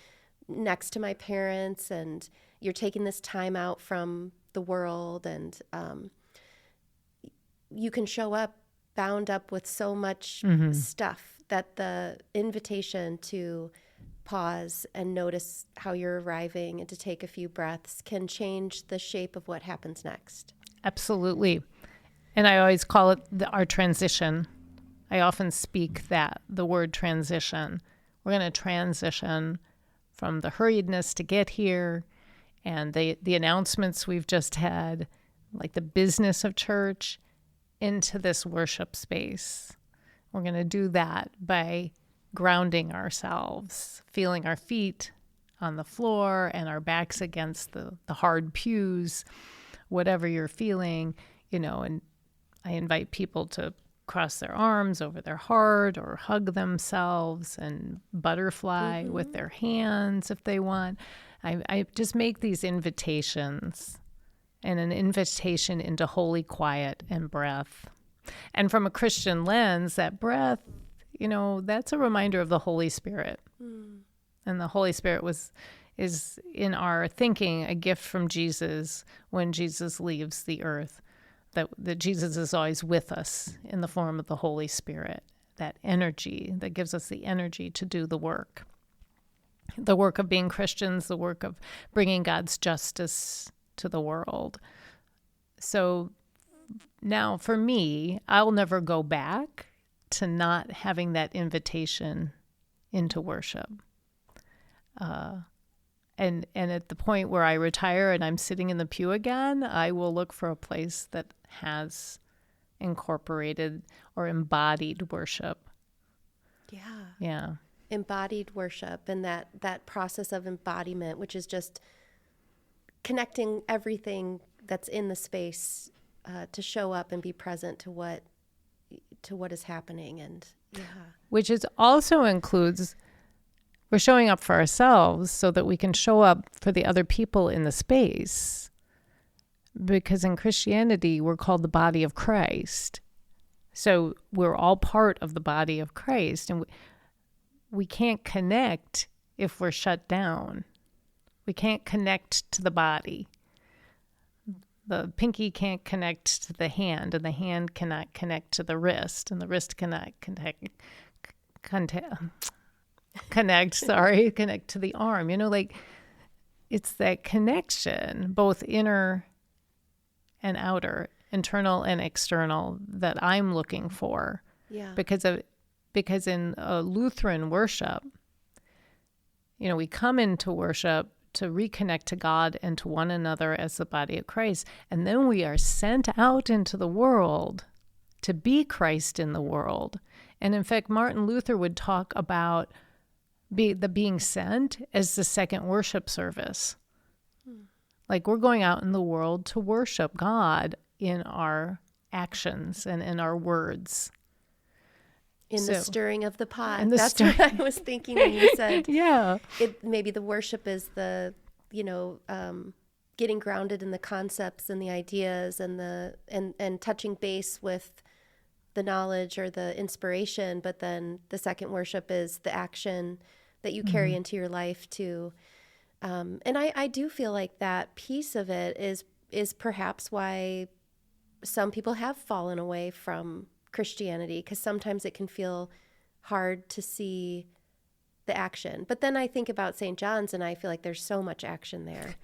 next to my parents, and you're taking this time out from the world, and you can show up bound up with so much stuff that the invitation to pause and notice how you're arriving and to take a few breaths can change the shape of what happens next. Absolutely. And I always call it our transition. I often speak the word transition. We're going to transition from the hurriedness to get here and the announcements we've just had, like the business of church, into this worship space. We're going to do that by grounding ourselves, feeling our feet on the floor and our backs against the hard pews, whatever you're feeling, and I invite people to cross their arms over their heart or hug themselves and butterfly with their hands if they want. I just make these invitations, and an invitation into holy quiet and breath. And from a Christian lens, that breath, that's a reminder of the Holy Spirit. And the Holy Spirit was is in our thinking a gift from Jesus when Jesus leaves the earth, that Jesus is always with us in the form of the Holy Spirit, that energy that gives us the energy to do the work of being Christians, the work of bringing God's justice to the world. So now for me, I'll never go back to not having that invitation into worship. And at the point where I retire and I'm sitting in the pew again, I will look for a place that has incorporated or embodied worship. Yeah. Yeah. Embodied worship, and that process of embodiment, which is just connecting everything that's in the space to show up and be present to what is happening. And yeah. Which is also includes we're showing up for ourselves so that we can show up for the other people in the space. Because in Christianity, we're called the body of Christ. So we're all part of the body of Christ. And we can't connect if we're shut down. We can't connect to the body. The pinky can't connect to the hand, and the hand cannot connect to the wrist, and the wrist cannot connect to the arm. Like it's that connection, both inner and outer, internal and external, that I'm looking for. Yeah. Because in Lutheran worship, we come into worship to reconnect to God and to one another as the body of Christ. And then we are sent out into the world to be Christ in the world. And in fact, Martin Luther would talk about the being sent as the second worship service. Like we're going out in the world to worship God in our actions and in our words. In the stirring of the pot. That's what I was thinking when you said. Yeah. Maybe the worship is the, getting grounded in the concepts and the ideas and touching base with the knowledge or the inspiration. But then the second worship is the action that you carry into your life too. And I do feel like that piece of it is perhaps why some people have fallen away from Christianity, because sometimes it can feel hard to see the action. But then I think about St. John's and I feel like there's so much action there.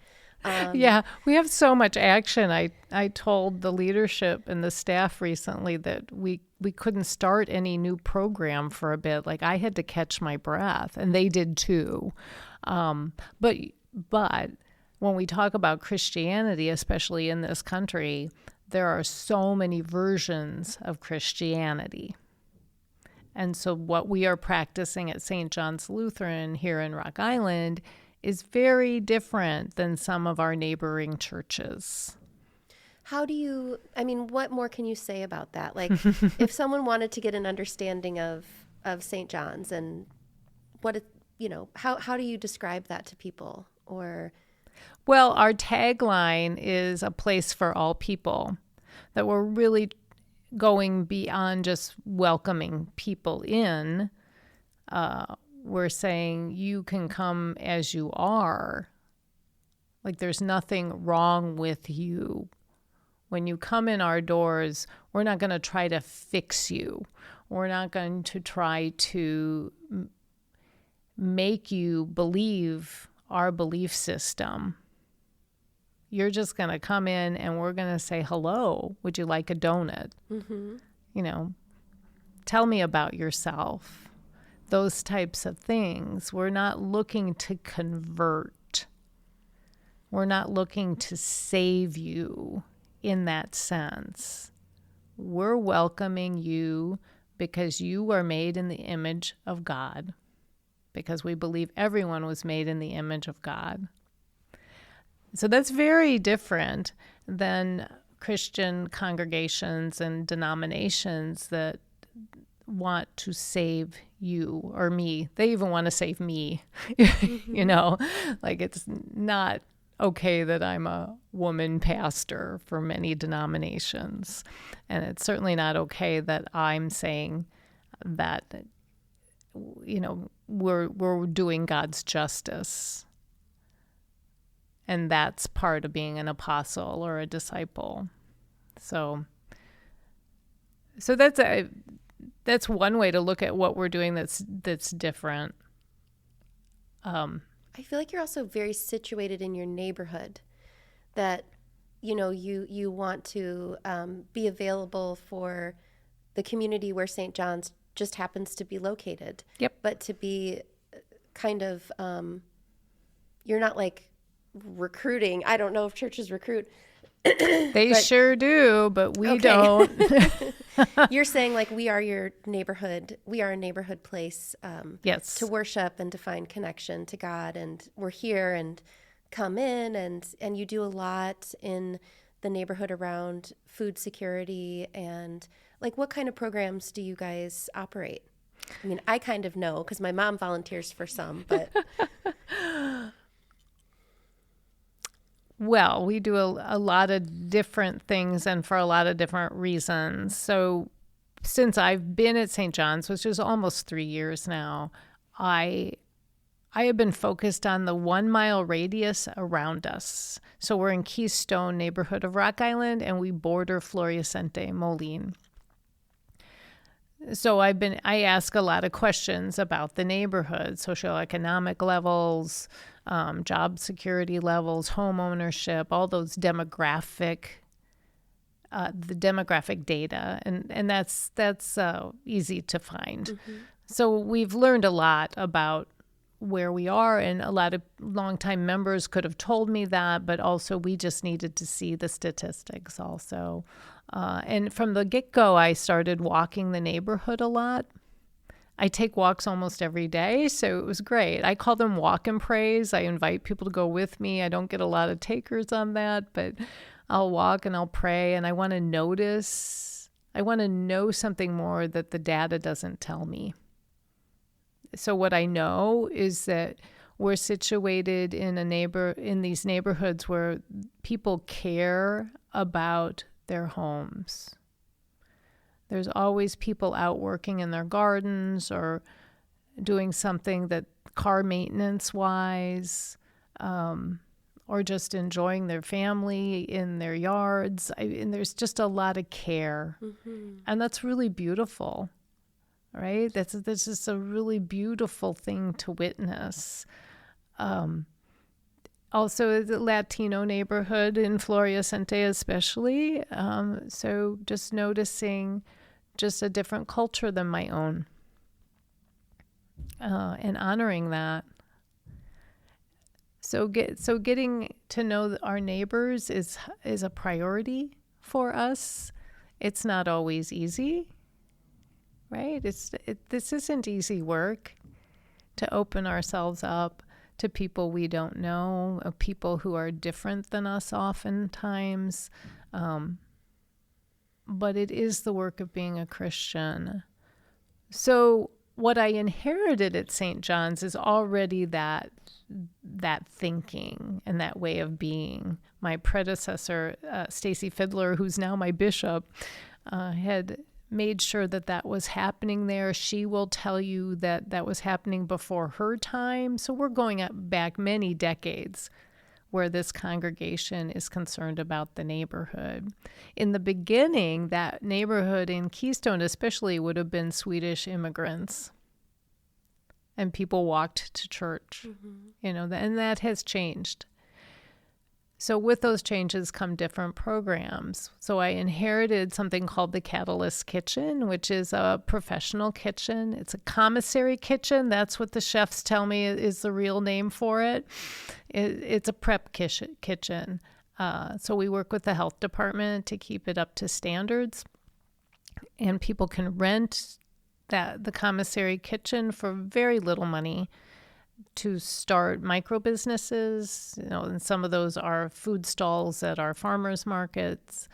Yeah, we have so much action. I told the leadership and the staff recently that we couldn't start any new program for a bit. Like I had to catch my breath, and they did too. But when we talk about Christianity, especially in this country, there are so many versions of Christianity. And so what we are practicing at St. John's Lutheran here in Rock Island is very different than some of our neighboring churches. What more can you say about that? Like if someone wanted to get an understanding of St. John's and how do you describe that to people? Or well, our tagline is a place for all people, that we're really going beyond just welcoming people in. We're saying you can come as you are. Like there's nothing wrong with you. When you come in our doors, we're not going to try to fix you. We're not going to try to make you believe our belief system. You're just going to come in and we're going to say, hello, would you like a donut? Mm-hmm. Tell me about yourself. Those types of things. We're not looking to convert. We're not looking to save you in that sense. We're welcoming you because you are made in the image of God, because we believe everyone was made in the image of God. So that's very different than Christian congregations and denominations that want to save you or me. They even want to save me, like it's not okay that I'm a woman pastor for many denominations. And it's certainly not okay that I'm saying that, we're doing God's justice. And that's part of being an apostle or a disciple. So that's one way to look at what we're doing that's different. I feel like you're also very situated in your neighborhood, that you want to be available for the community where St. John's just happens to be located. Yep. But to be kind of, you're not like recruiting. I don't know if churches recruit. They sure do, but we don't. You're saying like we are your neighborhood. We are a neighborhood place yes. to worship and to find connection to God. And we're here and come in, and you do a lot in the neighborhood around food security. And like, what kind of programs do you guys operate? I mean, I kind of know because my mom volunteers for some, but... Well, we do a lot of different things and for a lot of different reasons. So since I've been at St. John's, which is almost 3 years now, I have been focused on the 1 mile radius around us. So we're in Keystone neighborhood of Rock Island, and we border Floreciente, Moline. So I ask a lot of questions about the neighborhood, socioeconomic levels, job security levels, home ownership, all those demographic data, and that's easy to find. Mm-hmm. So we've learned a lot about where we are, and a lot of longtime members could have told me that, but also we just needed to see the statistics also. And from the get-go, I started walking the neighborhood a lot. I take walks almost every day, so it was great. I call them walk and praise. I invite people to go with me. I don't get a lot of takers on that, but I'll walk and I'll pray, and I want to notice. I want to know something more that the data doesn't tell me. So what I know is that we're situated in these neighborhoods where people care about their homes. There's always people out working in their gardens or doing something that car maintenance wise, or just enjoying their family in their yards. And there's just a lot of care. Mm-hmm. And that's really beautiful, right? This is a really beautiful thing to witness. Also, the Latino neighborhood in Floreciente especially. So just noticing just a different culture than my own, and honoring that. So getting to know our neighbors is a priority for us. It's not always easy, right? This isn't easy work to open ourselves up to people we don't know, people who are different than us oftentimes. But it is the work of being a Christian. So what I inherited at St. John's is already that thinking and that way of being. My predecessor, Stacy Fiddler, who's now my bishop, had made sure that was happening there. She will tell you that was happening before her time. So we're going back many decades where this congregation is concerned about the neighborhood. In the beginning, that neighborhood in Keystone especially would have been Swedish immigrants. And people walked to church, mm-hmm. And that has changed. So with those changes come different programs. So I inherited something called the Catalyst Kitchen, which is a professional kitchen. It's a commissary kitchen. That's what the chefs tell me is the real name for it. It's a prep kitchen. So we work with the health department to keep it up to standards. And people can rent the commissary kitchen for very little money to start micro businesses, and some of those are food stalls at our farmers markets.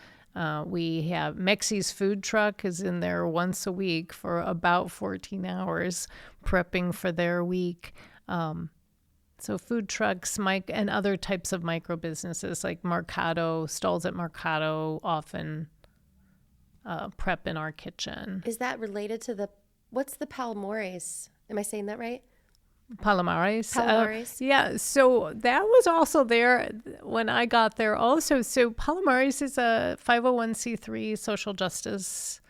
We have Mexi's food truck is in there once a week for about 14 hours prepping for their week. So food trucks, and other types of micro businesses like Mercado, stalls at Mercado often prep in our kitchen. Is that related to what's the Palmores? Am I saying that right? Palomares. Palomares. Yeah, so that was also there when I got there also. So Palomares is a 501c3 social justice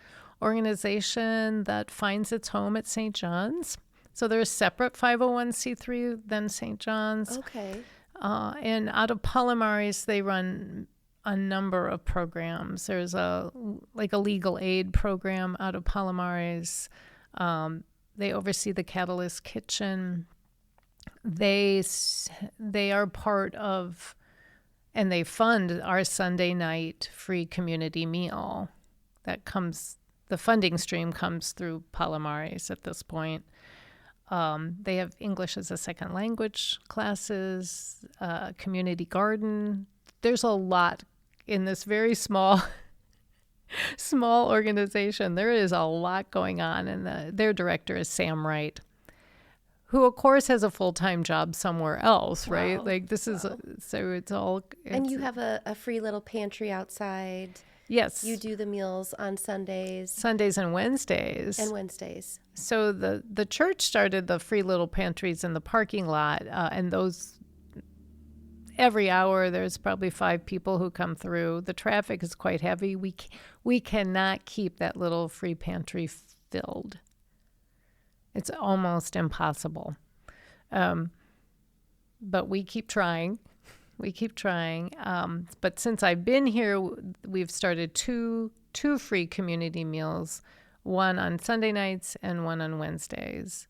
organization that finds its home at St. John's. So they're a separate 501c3 than St. John's. Okay. And out of Palomares, they run a number of programs. There's a legal aid program out of Palomares. They oversee the Catalyst Kitchen. They are part of, and they fund our Sunday night free community meal. The funding stream comes through Palomares at this point. They have English as a second language classes, community garden. There's a lot in this very small organization. There is a lot going on, and their director is Sam Wright, who of course has a full-time job somewhere else, right? Wow. Like this is so it's all. And you have a free little pantry outside. Yes. You do the meals on Sundays and Wednesdays. So the church started the free little pantries in the parking lot, and those every hour there's probably 5 people who come through. The traffic is quite heavy. We cannot keep that little free pantry filled. It's almost impossible. But we keep trying. But since I've been here, we've started two free community meals, one on Sunday nights and one on Wednesdays.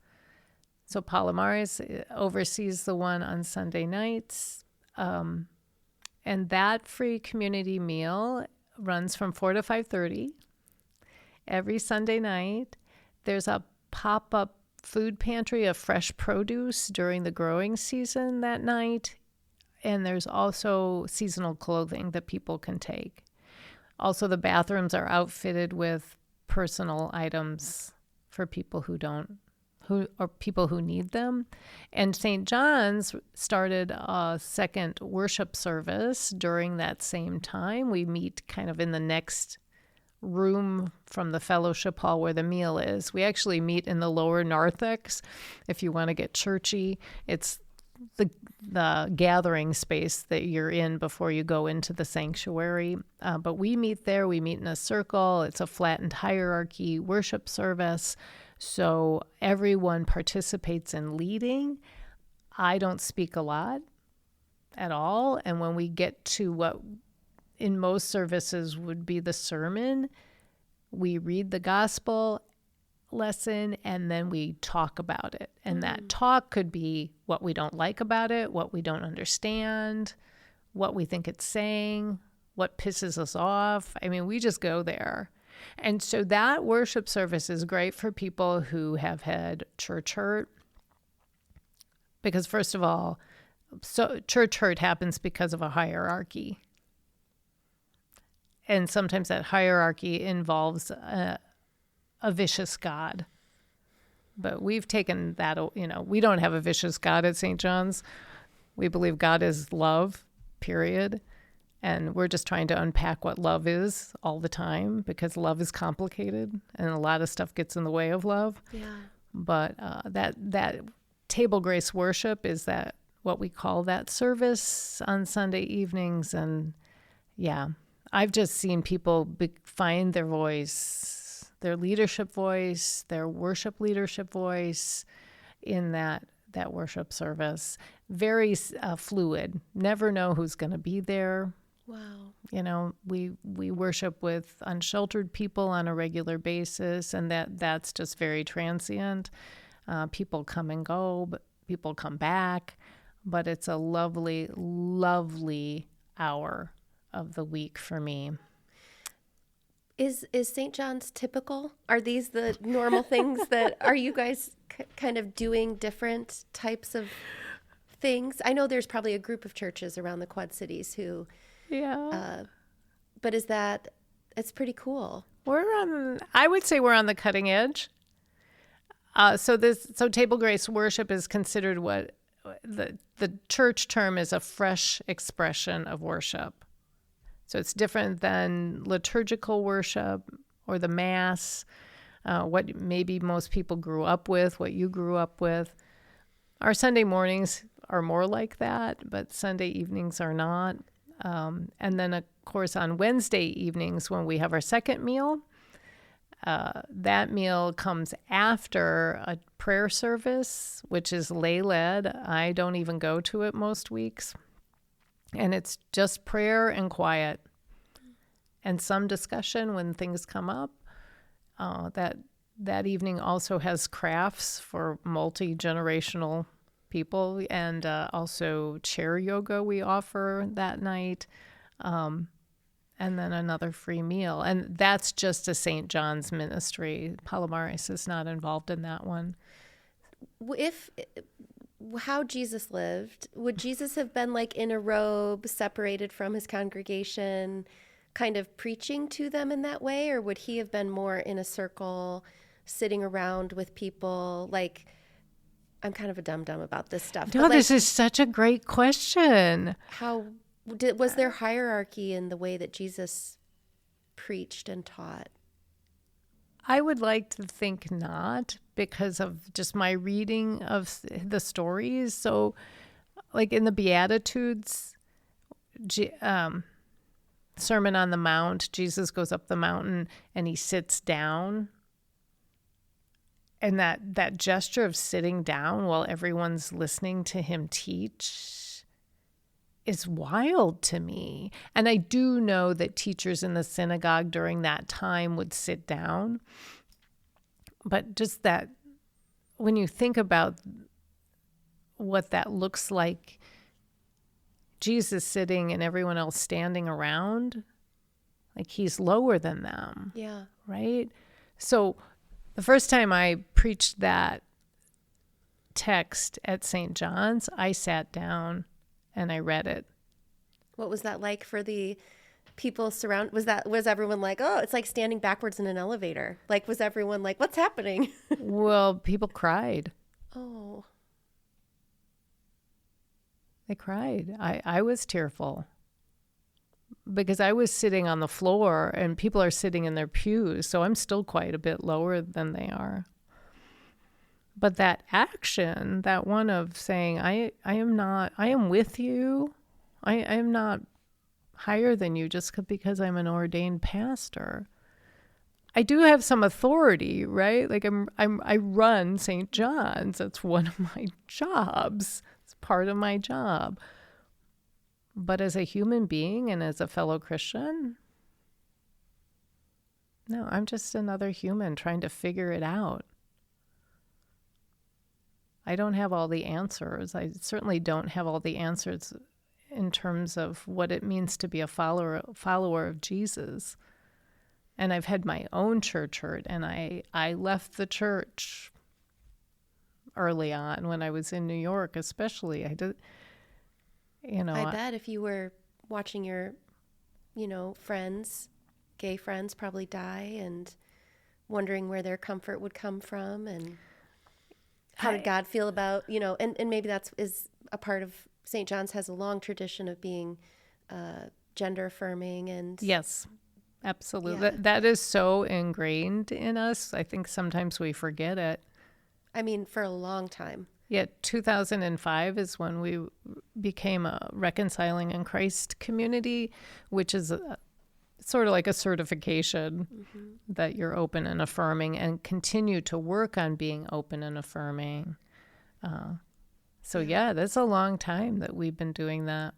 So Palomares oversees the one on Sunday nights. And that free community meal runs from 4 to 5:30 every Sunday night. There's a pop-up food pantry of fresh produce during the growing season that night. And there's also seasonal clothing that people can take. Also, the bathrooms are outfitted with personal items for people who need them. And St. John's started a second worship service during that same time. We meet kind of in the next room from the fellowship hall where the meal is. We actually meet in the lower narthex if you want to get churchy. It's the gathering space that you're in before you go into the sanctuary. But we meet there. We meet in a circle. It's a flattened hierarchy worship service. So everyone participates in leading. I don't speak a lot at all. And when we get to what in most services would be the sermon, we read the gospel lesson and then we talk about it. And that talk could be what we don't like about it, what we don't understand, what we think it's saying, what pisses us off. I mean, we just go there. And so that worship service is great for people who have had church hurt. Because first of all, so church hurt happens because of a hierarchy. And sometimes that hierarchy involves a vicious God. But we've taken that, we don't have a vicious God at St. John's. We believe God is love, period. And we're just trying to unpack what love is all the time because love is complicated and a lot of stuff gets in the way of love. Yeah. But that table grace worship is that what we call that service on Sunday evenings. And yeah, I've just seen people find their voice, their leadership voice, their worship leadership voice in that worship service. Very fluid. Never know who's going to be there. Wow. We worship with unsheltered people on a regular basis, and that's just very transient. People come and go, but people come back. But it's a lovely, lovely hour of the week for me. Is St. John's typical? Are these the normal things are you guys kind of doing different types of things? I know there's probably a group of churches around the Quad Cities who, but it's pretty cool. I would say we're on the cutting edge. So table grace worship is considered what the church term is a fresh expression of worship. So it's different than liturgical worship or the Mass, what maybe most people grew up with, what you grew up with. Our Sunday mornings are more like that, but Sunday evenings are not. And then, of course, on Wednesday evenings when we have our second meal, that meal comes after a prayer service, which is lay-led. I don't even go to it most weeks. And it's just prayer and quiet and some discussion when things come up. That evening also has crafts for multi-generational people, and also chair yoga we offer that night. And then another free meal. And that's just a St. John's ministry. Palomares is not involved in that one. How Jesus lived, would Jesus have been like in a robe, separated from his congregation, kind of preaching to them in that way? Or would he have been more in a circle, sitting around with people? Like, I'm kind of a dum-dum about this stuff. No, this is such a great question. Was there hierarchy in the way that Jesus preached and taught? I would like to think not, because of just my reading of the stories. So, like in the Beatitudes, Sermon on the Mount, Jesus goes up the mountain and he sits down. And that gesture of sitting down while everyone's listening to him teach is wild to me. And I do know that teachers in the synagogue during that time would sit down. But just that, when you think about what that looks like, Jesus sitting and everyone else standing around, like he's lower than them. Yeah. Right? So the first time I preached that text at St. John's, I sat down and I read it. What was that like for the people was everyone like, oh, it's like standing backwards in an elevator? Like, was everyone like, what's happening? Well, people cried. Oh. They cried. I was tearful because I was sitting on the floor and people are sitting in their pews. So I'm still quite a bit lower than they are. But that action, that one of saying, I am with you. I am not higher than you just because I'm an ordained pastor. I do have some authority, right? Like I run St. John's. That's one of my jobs. It's part of my job. But as a human being and as a fellow Christian, no, I'm just another human trying to figure it out. I don't have all the answers. I certainly don't have all the answers in terms of what it means to be a follower of Jesus. And I've had my own church hurt, and I left the church early on when I was in New York, especially. I did, I bet if you were watching your, friends, gay friends probably die and wondering where their comfort would come from and how did God feel about, and maybe is a part of St. John's has a long tradition of being gender affirming and. Yes, absolutely. Yeah. That is so ingrained in us. I think sometimes we forget it. I mean, for a long time. Yeah, 2005 is when we became a Reconciling in Christ community, which is sort of like a certification that you're open and affirming and continue to work on being open and affirming. So that's a long time that we've been doing that.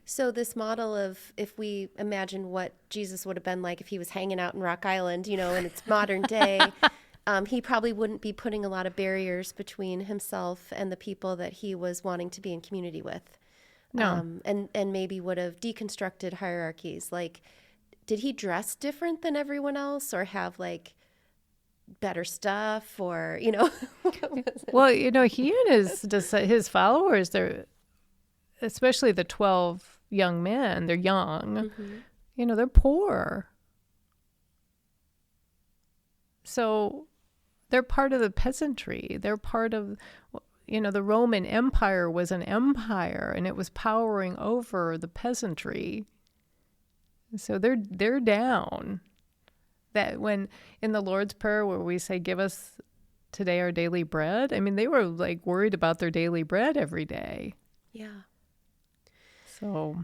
So this model of, if we imagine what Jesus would have been like if he was hanging out in Rock Island, in its modern day, he probably wouldn't be putting a lot of barriers between himself and the people that he was wanting to be in community with. No. And maybe would have deconstructed hierarchies. Like, did he dress different than everyone else or have like better stuff or, Well, he and his followers, they're, especially the 12 young men, they're young, they're poor. So they're part of the peasantry. They're part of, the Roman Empire was an empire and it was powering over the peasantry. So they're down. That when in the Lord's Prayer where we say, give us today our daily bread. I mean, they were like worried about their daily bread every day. Yeah. So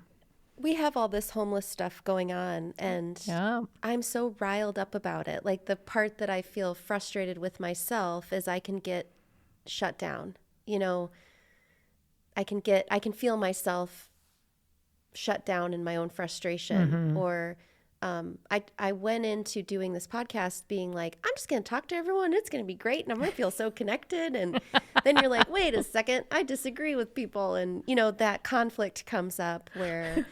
we have all this homeless stuff going on, and yeah. I'm so riled up about it. Like, the part that I feel frustrated with myself is I can get shut down. You know, I can feel myself shut down in my own frustration. Or I went into doing this podcast being like, I'm just going to talk to everyone. It's going to be great. And I'm going to feel so connected. And then you're like, wait a second, I disagree with people. And, you know, that conflict comes up where,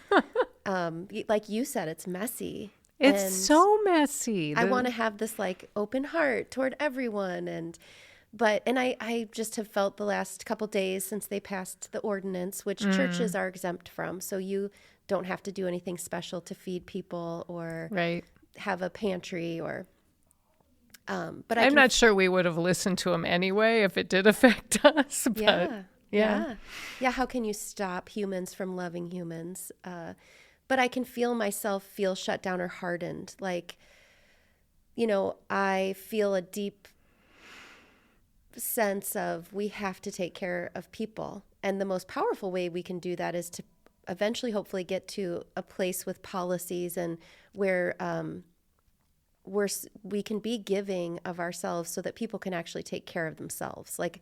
like you said, it's messy. It's and so messy. I want to have this like open heart toward everyone. And I just have felt the last couple days since they passed the ordinance, which churches are exempt from. So you don't have to do anything special to feed people or have a pantry or. But I'm not sure we would have listened to them anyway if it did affect us. But yeah. How can you stop humans from loving humans? But I can feel myself feel shut down or hardened. Like, you know, I feel a deep sense of we have to take care of people. And the most powerful way we can do that is to eventually hopefully get to a place with policies and where we can be giving of ourselves so that people can actually take care of themselves. Like,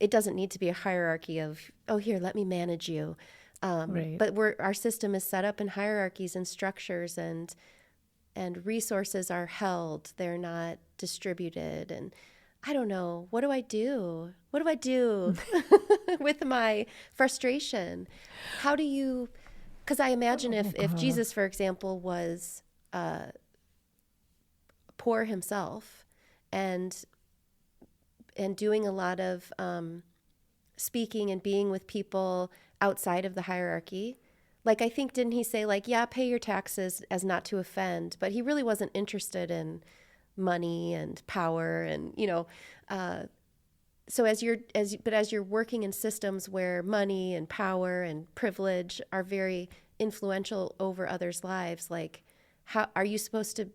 it doesn't need to be a hierarchy of, oh, here, let me manage you. But our system is set up in hierarchies and structures, and resources are held. They're not distributed. And I don't know. What do I do? What do I do with my frustration? How do you, because I imagine if Jesus, for example, was poor himself and doing a lot of speaking and being with people outside of the hierarchy. Like, I think, didn't he say, like, yeah, pay your taxes as not to offend, but he really wasn't interested in money and power and, you know, so as you're working in systems where money and power and privilege are very influential over others' lives, like, how are you supposed to,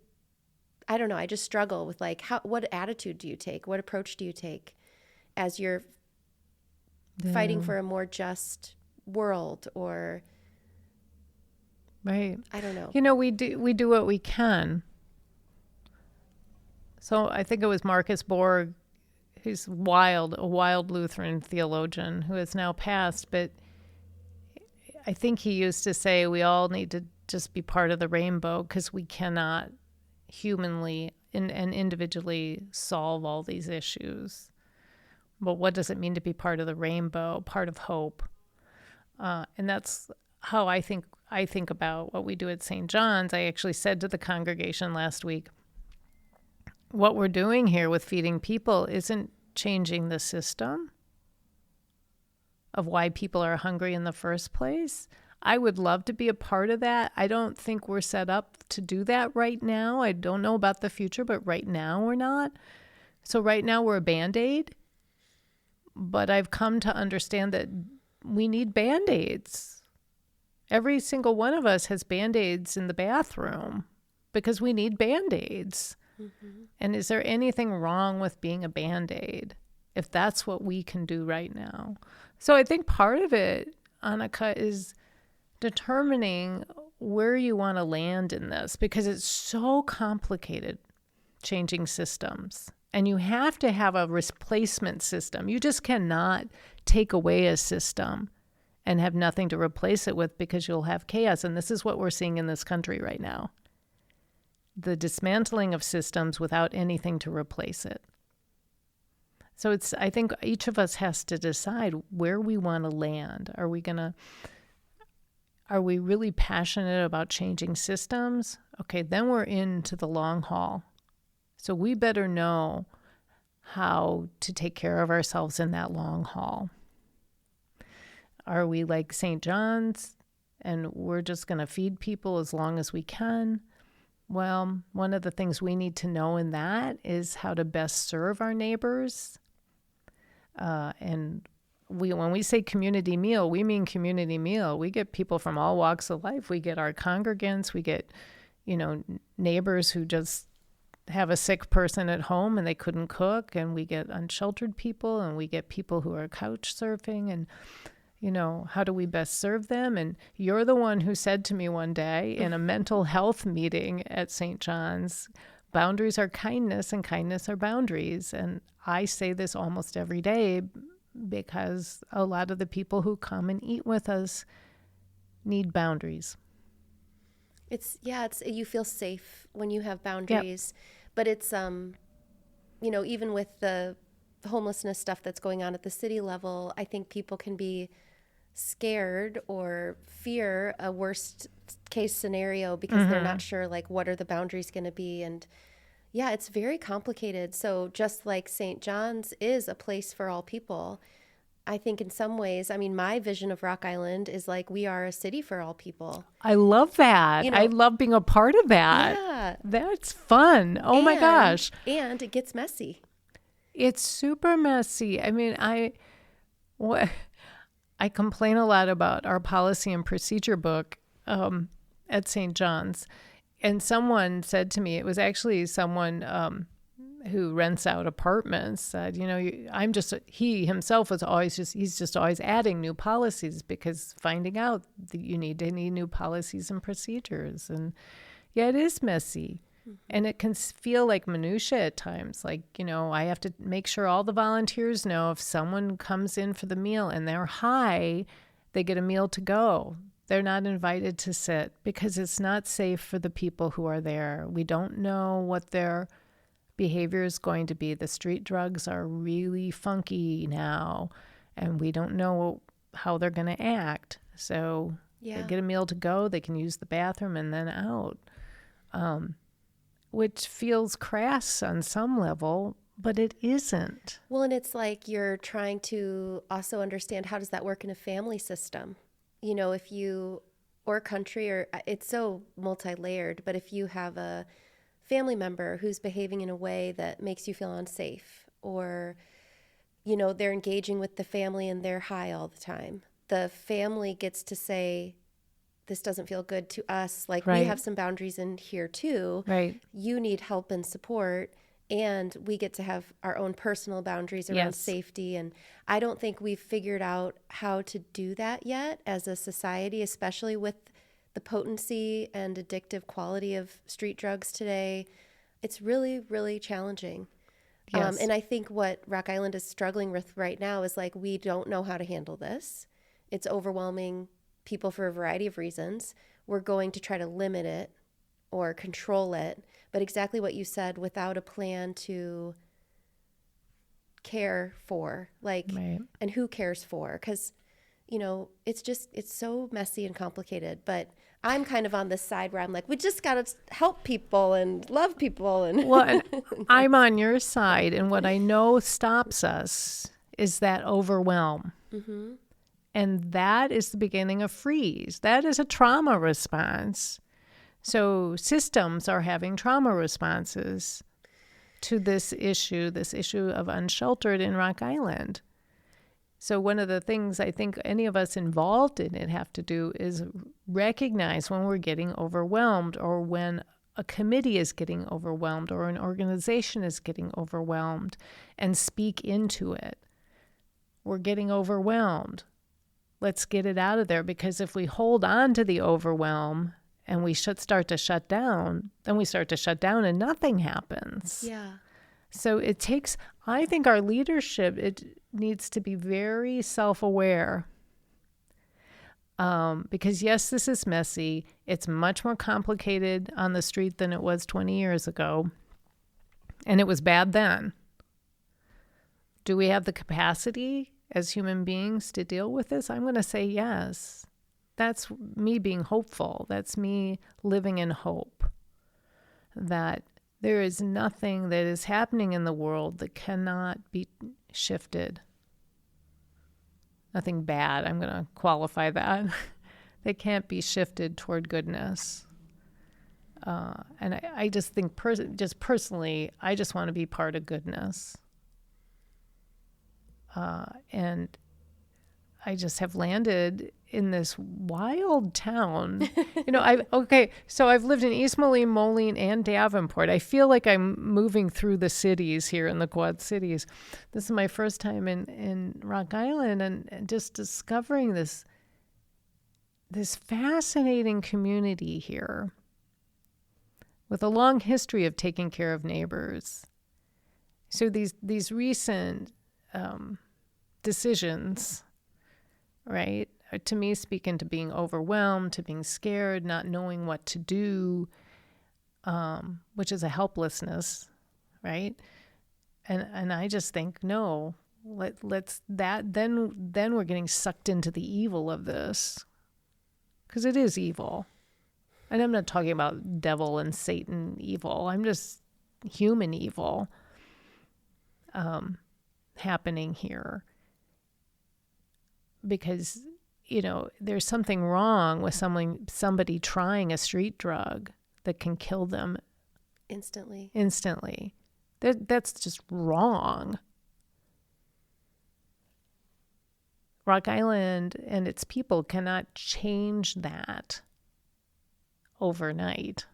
I don't know, I just struggle with, like, what attitude do you take? What approach do you take as you're fighting for a more just world? Or I don't know. You know, we do what we can. So I think it was Marcus Borg, who's a wild Lutheran theologian who has now passed, but I think he used to say we all need to just be part of the rainbow because we cannot humanly and individually solve all these issues. But what does it mean to be part of the rainbow, part of hope? And that's how I think about what we do at St. John's. I actually said to the congregation last week, what we're doing here with feeding people isn't changing the system of why people are hungry in the first place. I would love to be a part of that. I don't think we're set up to do that right now. I don't know about the future, but right now we're not. So right now we're a Band-Aid, but I've come to understand that we need Band-Aids. Every single one of us has Band-Aids in the bathroom because we need Band-Aids. Mm-hmm. And is there anything wrong with being a Band-Aid if that's what we can do right now? So I think part of it, Annika, is determining where you want to land in this, because it's so complicated, changing systems. And you have to have a replacement system. You just cannot take away a system and have nothing to replace it with, because you'll have chaos. And this is what we're seeing in this country right now. The dismantling of systems without anything to replace it. So I think each of us has to decide where we want to land. Are we really passionate about changing systems? Okay, then we're into the long haul. So we better know how to take care of ourselves in that long haul. Are we like St. John's and we're just going to feed people as long as we can? Well, one of the things we need to know in that is how to best serve our neighbors. And when we say community meal, we mean community meal. We get people from all walks of life. We get our congregants. We get, neighbors who just have a sick person at home and they couldn't cook, and we get unsheltered people, and we get people who are couch surfing, and how do we best serve them? And you're the one who said to me one day in a mental health meeting at St. John's, boundaries are kindness and kindness are boundaries. And I say this almost every day because a lot of the people who come and eat with us need boundaries. It's you feel safe when you have boundaries, but it's, even with the homelessness stuff that's going on at the city level, I think people can be scared or fear a worst case scenario because they're not sure, like, what are the boundaries going to be? And yeah, it's very complicated. So just like St. John's is a place for all people, I think in some ways, my vision of Rock Island is like we are a city for all people. I love that. I love being a part of that. Yeah. That's fun. Oh my gosh. And it gets messy. It's super messy. I complain a lot about our policy and procedure book at St. John's. And someone said to me, it was actually someone who rents out apartments, said, he himself was he's just always adding new policies because finding out that you need new policies and procedures. And yeah, it is messy. And it can feel like minutia at times. Like, I have to make sure all the volunteers know if someone comes in for the meal and they're high, they get a meal to go. They're not invited to sit because it's not safe for the people who are there. We don't know what their behavior is going to be. The street drugs are really funky now, and we don't know how they're going to act. So they get a meal to go, they can use the bathroom and then out. Which feels crass on some level, but it isn't. Well, and it's like you're trying to also understand how does that work in a family system? If you, or country, or it's so multi-layered, but if you have a family member who's behaving in a way that makes you feel unsafe, or, they're engaging with the family and they're high all the time, the family gets to say, this doesn't feel good to us. Like, we have some boundaries in here too. Right. You need help and support. And we get to have our own personal boundaries around safety. And I don't think we've figured out how to do that yet as a society, especially with the potency and addictive quality of street drugs today. It's really, really challenging. Yes. And I think what Rock Island is struggling with right now is like, we don't know how to handle this. It's overwhelming people for a variety of reasons. We're going to try to limit it or control it. But exactly what you said, without a plan to care for, and who cares for? Because, it's so messy and complicated. But I'm kind of on this side where I'm like, we just got to help people and love people. And I'm on your side. And what I know stops us is that overwhelm. Mm-hmm. And that is the beginning of freeze. That is a trauma response. So systems are having trauma responses to this issue of unsheltered in Rock Island. So one of the things I think any of us involved in it have to do is recognize when we're getting overwhelmed, or when a committee is getting overwhelmed, or an organization is getting overwhelmed, and speak into it. We're getting overwhelmed. Let's get it out of there, because if we hold on to the overwhelm and we should start to shut down, then we start to shut down and nothing happens. Yeah. So it takes, I think our leadership, it needs to be very self-aware. Because yes, this is messy. It's much more complicated on the street than it was 20 years ago. And it was bad then. Do we have the capacity as human beings to deal with this? I'm going to say yes. That's me being hopeful. That's me living in hope that there is nothing that is happening in the world that cannot be shifted. Nothing bad. I'm going to qualify that. They can't be shifted toward goodness. And I just think, just personally, I just want to be part of goodness. And I just have landed in this wild town. So I've lived in East Moline, Moline, and Davenport. I feel like I'm moving through the cities here in the Quad Cities. This is my first time in Rock Island, and just discovering this fascinating community here with a long history of taking care of neighbors. So these recent decisions, right, to me speak into being overwhelmed, to being scared, not knowing what to do, which is a helplessness, right? And I just think, no, let's that then we're getting sucked into the evil of this, because it is evil. And I'm not talking about devil and Satan evil. I'm just human evil happening here. Because, there's something wrong with somebody trying a street drug that can kill them instantly. That's just wrong. Rock Island and its people cannot change that overnight,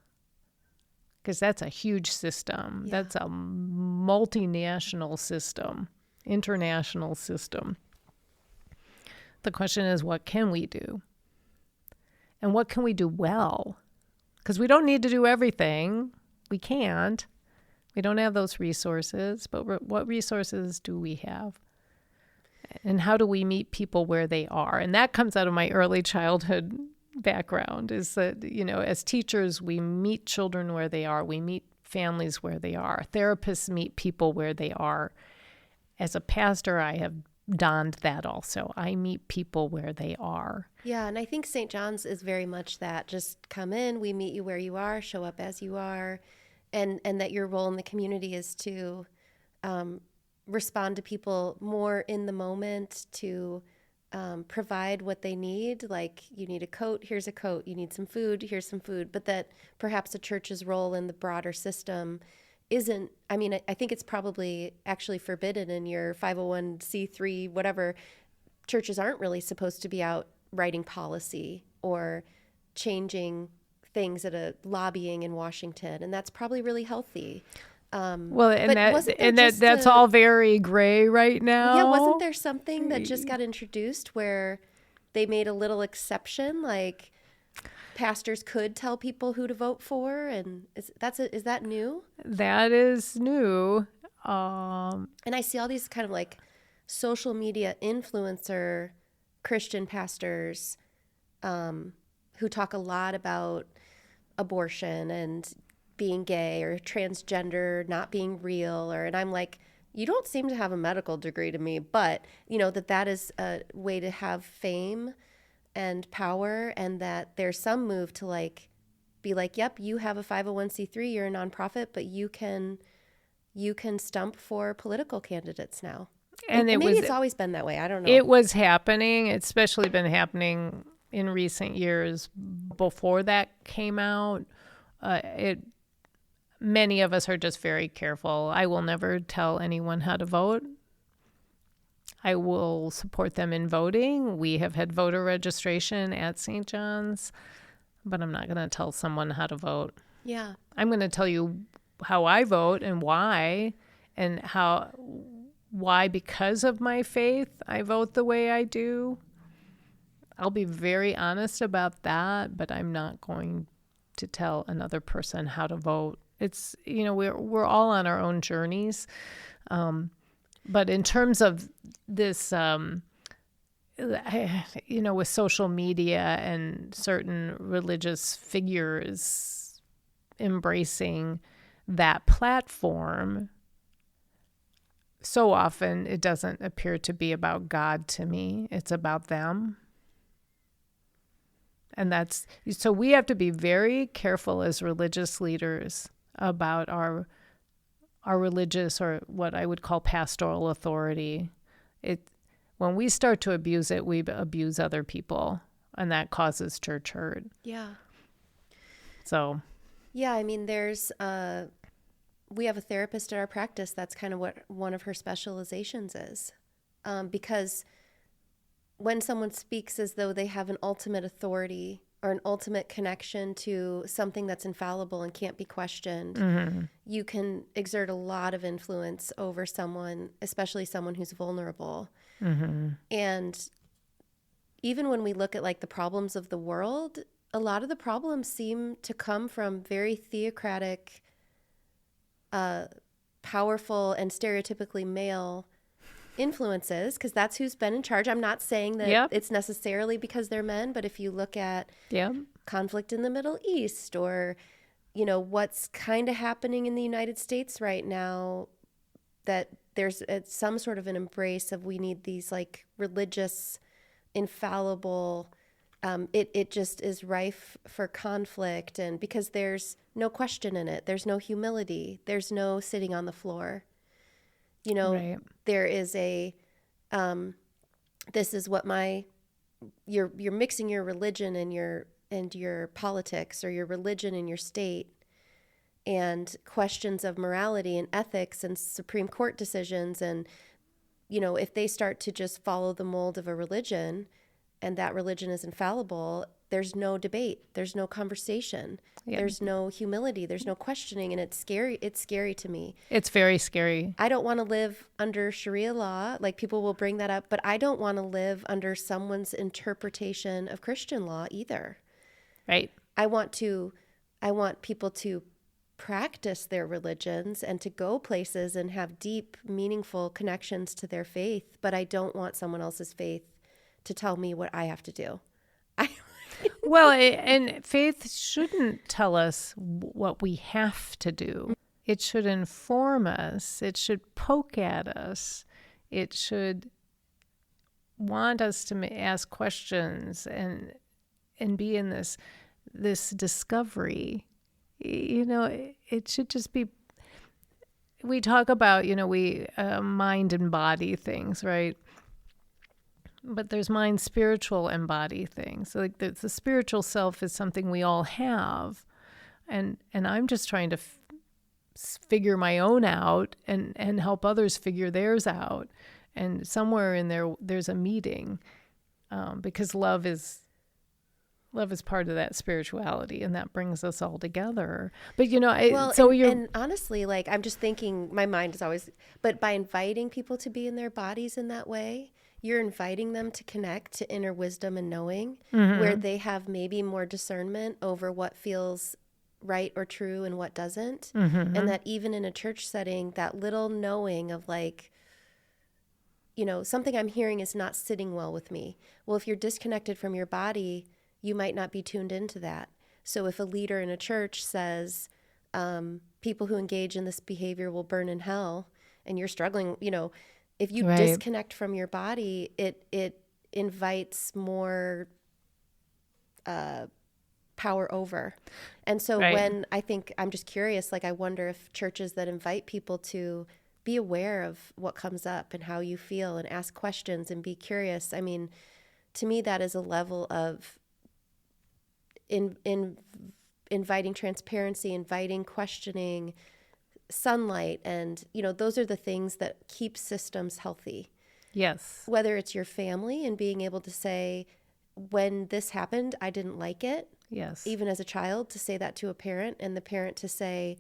because that's a huge system. Yeah. That's a multinational system, international system. The question is, what can we do? And what can we do well? Because we don't need to do everything. We can't. We don't have those resources. But what resources do we have? And how do we meet people where they are? And that comes out of my early childhood background, is that, as teachers, we meet children where they are. We meet families where they are. Therapists meet people where they are. As a pastor, I have donned that also. I meet people where they are. Yeah, and I think St. John's is very much that. Just come in, we meet you where you are, show up as you are, and that your role in the community is to respond to people more in the moment, to provide what they need. Like, you need a coat, here's a coat. You need some food, here's some food. But that perhaps a church's role in the broader system isn't, I think it's probably actually forbidden in your 501c3, whatever. Churches aren't really supposed to be out writing policy or changing things at a lobbying in Washington. And that's probably really healthy. That's all very gray right now. Yeah, wasn't there something that just got introduced where they made a little exception, like pastors could tell people who to vote for, and is that new? That is new. And I see all these kind of like social media influencer Christian pastors who talk a lot about abortion and being gay or transgender not being real, and I'm like, you don't seem to have a medical degree to me, but that is a way to have fame and power, and that there's some move to be like, yep, you have a 501c3, you're a nonprofit, but you can stump for political candidates now. And maybe it's always been that way. I don't know. It was happening. It's especially been happening in recent years. Before that came out, many of us are just very careful. I will never tell anyone how to vote. I will support them in voting. We have had voter registration at St. John's, but I'm not going to tell someone how to vote. Yeah. I'm going to tell you how I vote and why, why because of my faith I vote the way I do. I'll be very honest about that, but I'm not going to tell another person how to vote. It's, we're all on our own journeys. But in terms of this, with social media and certain religious figures embracing that platform, so often it doesn't appear to be about God to me. It's about them. And so we have to be very careful as religious leaders about our religious, or what I would call pastoral authority. When we start to abuse it, we abuse other people, and that causes church hurt. Yeah. So. Yeah, there's we have a therapist at our practice. That's kind of what one of her specializations is, because when someone speaks as though they have an ultimate authority or an ultimate connection to something that's infallible and can't be questioned, you can exert a lot of influence over someone, especially someone who's vulnerable. And even when we look at like the problems of the world, a lot of the problems seem to come from very theocratic, powerful, and stereotypically male influences, because that's who's been in charge. I'm not saying that it's necessarily because they're men, but if you look at conflict in the Middle East, or, you know, what's kind of happening in the United States right now, that there's some sort of an embrace of we need these like religious, infallible, it just is rife for conflict, and because there's no question in it, there's no humility, there's no sitting on the floor. You know, there is a, this is what you're mixing your religion and your politics, or your religion and your state, and questions of morality and ethics and Supreme Court decisions. And, you know, if they start to just follow the mold of a religion and that religion is infallible, there's no debate, there's no conversation, there's no humility, there's no questioning, and it's scary. It's scary to me. It's very scary. I don't want to live under Sharia law. Like, people will bring that up, but I don't want to live under someone's interpretation of Christian law either. Right. I want people to practice their religions and to go places and have deep, meaningful connections to their faith, but I don't want someone else's faith to tell me what I have to do. Well, and faith shouldn't tell us what we have to do. It should inform us. It should poke at us. It should want us to ask questions and be in this discovery. You know, it should just be. We talk about, you know, we mind and body things, right? But there's mind, spiritual, and body things. So like the spiritual self is something we all have, and I'm just trying to figure my own out and help others figure theirs out. And somewhere in there's a meeting, because love is part of that spirituality, and that brings us all together. But you know, and honestly, like, I'm just thinking, my mind is always, but by inviting people to be in their bodies in that way, you're inviting them to connect to inner wisdom and knowing, where they have maybe more discernment over what feels right or true and what doesn't. And that even in a church setting, that little knowing of like, you know, something I'm hearing is not sitting well with me. Well, if you're disconnected from your body, you might not be tuned into that. So if a leader in a church says, people who engage in this behavior will burn in hell, and you're struggling, you know, if you disconnect from your body, it invites more power over. And so when I think, I'm just curious, like, I wonder if churches that invite people to be aware of what comes up and how you feel and ask questions and be curious. I mean, to me, that is a level of inviting transparency, inviting questioning, sunlight, and, you know, those are the things that keep systems healthy. Yes. Whether it's your family and being able to say, when this happened, I didn't like it. Yes. Even as a child, to say that to a parent, and the parent to say,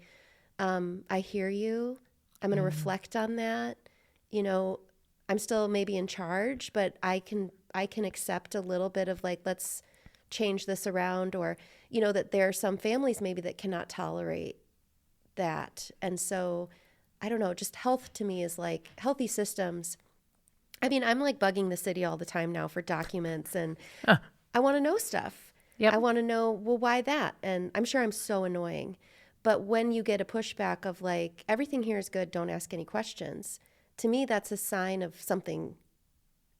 I hear you. I'm going to reflect on that. You know, I'm still maybe in charge, but I can accept a little bit of like, let's change this around, or, you know, that there are some families maybe that cannot tolerate that. And so, I don't know, just health to me is like healthy systems. I mean, I'm like bugging the city all the time now for documents, and I want to know stuff. I want to know, well, why that? And I'm sure I'm so annoying. But when you get a pushback of like, everything here is good, don't ask any questions, to me, that's a sign of something.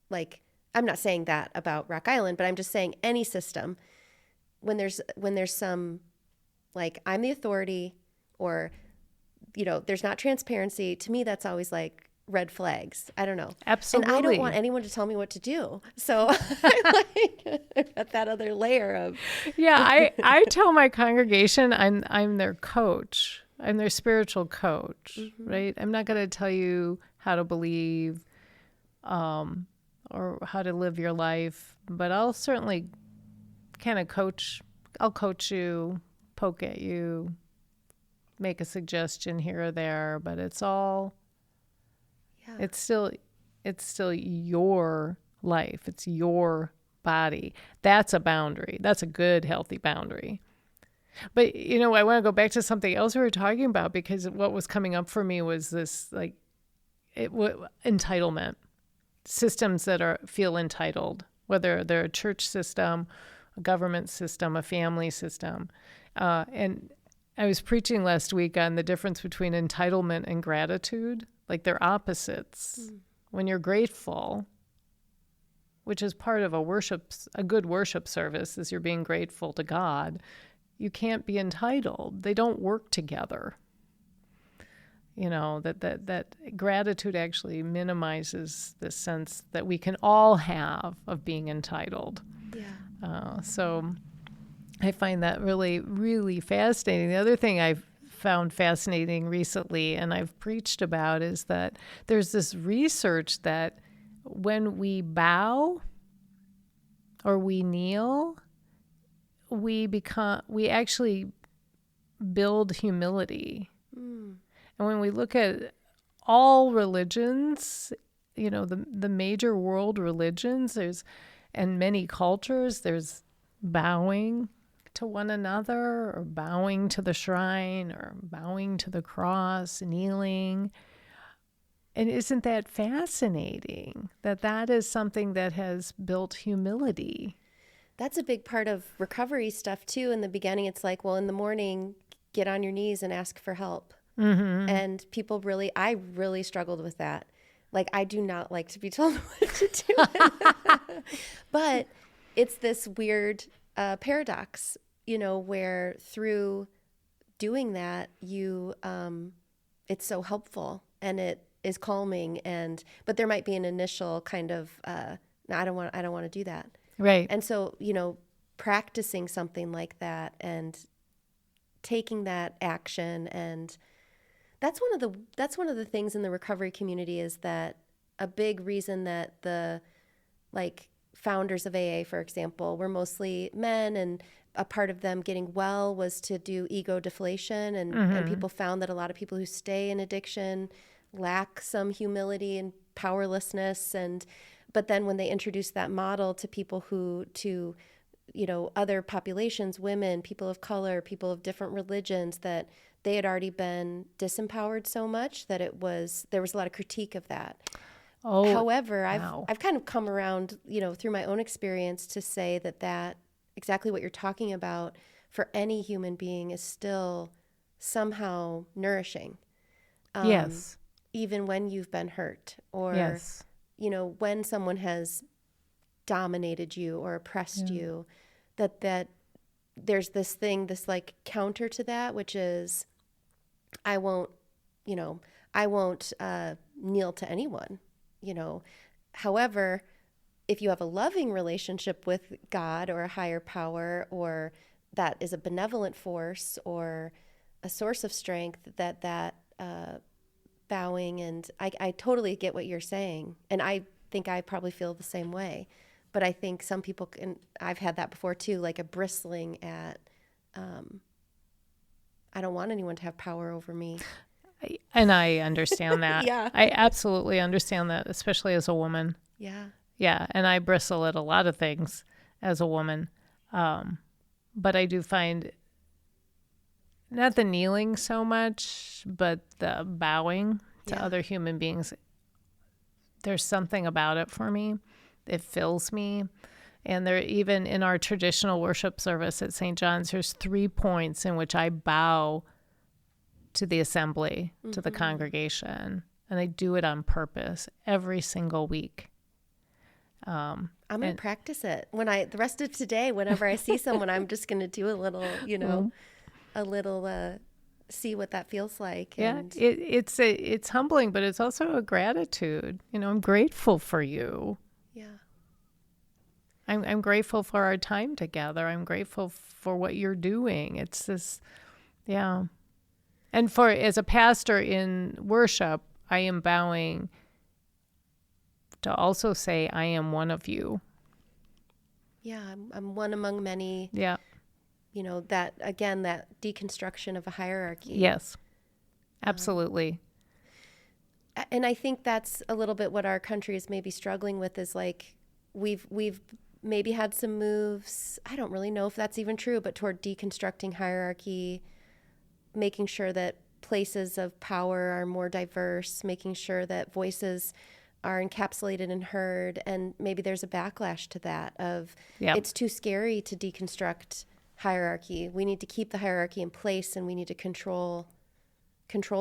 Like, I'm not saying that about Rock Island, but I'm just saying any system, when there's some, like, I'm the authority, or, you know, there's not transparency, to me, that's always like red flags. I don't know. Absolutely. And I don't want anyone to tell me what to do. So I've got that other layer of. Yeah, I tell my congregation I'm their coach. I'm their spiritual coach, right? I'm not going to tell you how to believe, or how to live your life, but I'll certainly kind of I'll coach you, poke at you, make a suggestion here or there, but it's all, it's still your life. It's your body. That's a boundary. That's a good, healthy boundary. But, I want to go back to something else we were talking about, because what was coming up for me was this, entitlement. Systems that feel entitled, whether they're a church system, a government system, a family system. And I was preaching last week on the difference between entitlement and gratitude. Like, they're opposites. When you're grateful, which is part of a good worship service, is you're being grateful to God, you can't be entitled. They don't work together. That gratitude actually minimizes the sense that we can all have of being entitled. Yeah. So I find that really, really fascinating. The other thing I've found fascinating recently, and I've preached about, is that there's this research that when we bow or we kneel, we actually build humility. And when we look at all religions, the major world religions, and many cultures, there's bowing to one another, or bowing to the shrine, or bowing to the cross, kneeling. And isn't that fascinating that is something that has built humility? That's a big part of recovery stuff too. In the beginning, it's like, well, in the morning, get on your knees and ask for help. And I really struggled with that. Like, I do not like to be told what to do. But it's this weird paradox, where through doing that, it's so helpful and it is calming, but there might be an initial kind of, no, I don't want to do that. Right. And so, practicing something like that and taking that action, and that's one of the things in the recovery community, is that a big reason that the founders of AA, for example, were mostly men, and a part of them getting well was to do ego deflation, and people found that a lot of people who stay in addiction lack some humility and powerlessness, but then when they introduced that model to people to other populations, women, people of color, people of different religions, that they had already been disempowered so much that there was a lot of critique of that. Oh, however, wow. I've kind of come around, through my own experience, to say that exactly what you're talking about for any human being is still somehow nourishing. Yes. Even when you've been hurt, or, yes. When someone has dominated you or oppressed you, that there's this thing, this counter to that, which is, I won't kneel to anyone, However, if you have a loving relationship with God or a higher power, or that is a benevolent force or a source of strength, that bowing, and I totally get what you're saying. And I think I probably feel the same way. But I think some people I've had that before too, like a bristling at, I don't want anyone to have power over me. And I understand that. Yeah. I absolutely understand that, especially as a woman. Yeah. Yeah. And I bristle at a lot of things as a woman. But I do find not the kneeling so much, but the bowing to other human beings. There's something about it for me. It fills me. And there, even in our traditional worship service at St. John's, there's 3 points in which I bow to the assembly, to the congregation. And I do it on purpose every single week. I'm going to practice it. The rest of today, whenever I see someone, I'm just going to do a little, see what that feels like. And it's humbling, but it's also a gratitude. I'm grateful for you. Yeah. I'm grateful for our time together. I'm grateful for what you're doing. It's this, yeah. And as a pastor in worship, I am bowing to also say, I am one of you. Yeah, I'm one among many. Yeah. That, again, that deconstruction of a hierarchy. Yes, absolutely. And I think that's a little bit what our country is maybe struggling with, is like we've maybe had some moves, I don't really know if that's even true, but toward deconstructing hierarchy, making sure that places of power are more diverse, making sure that voices are encapsulated and heard. And maybe there's a backlash to that of it's too scary to deconstruct hierarchy. We need to keep the hierarchy in place, and we need to control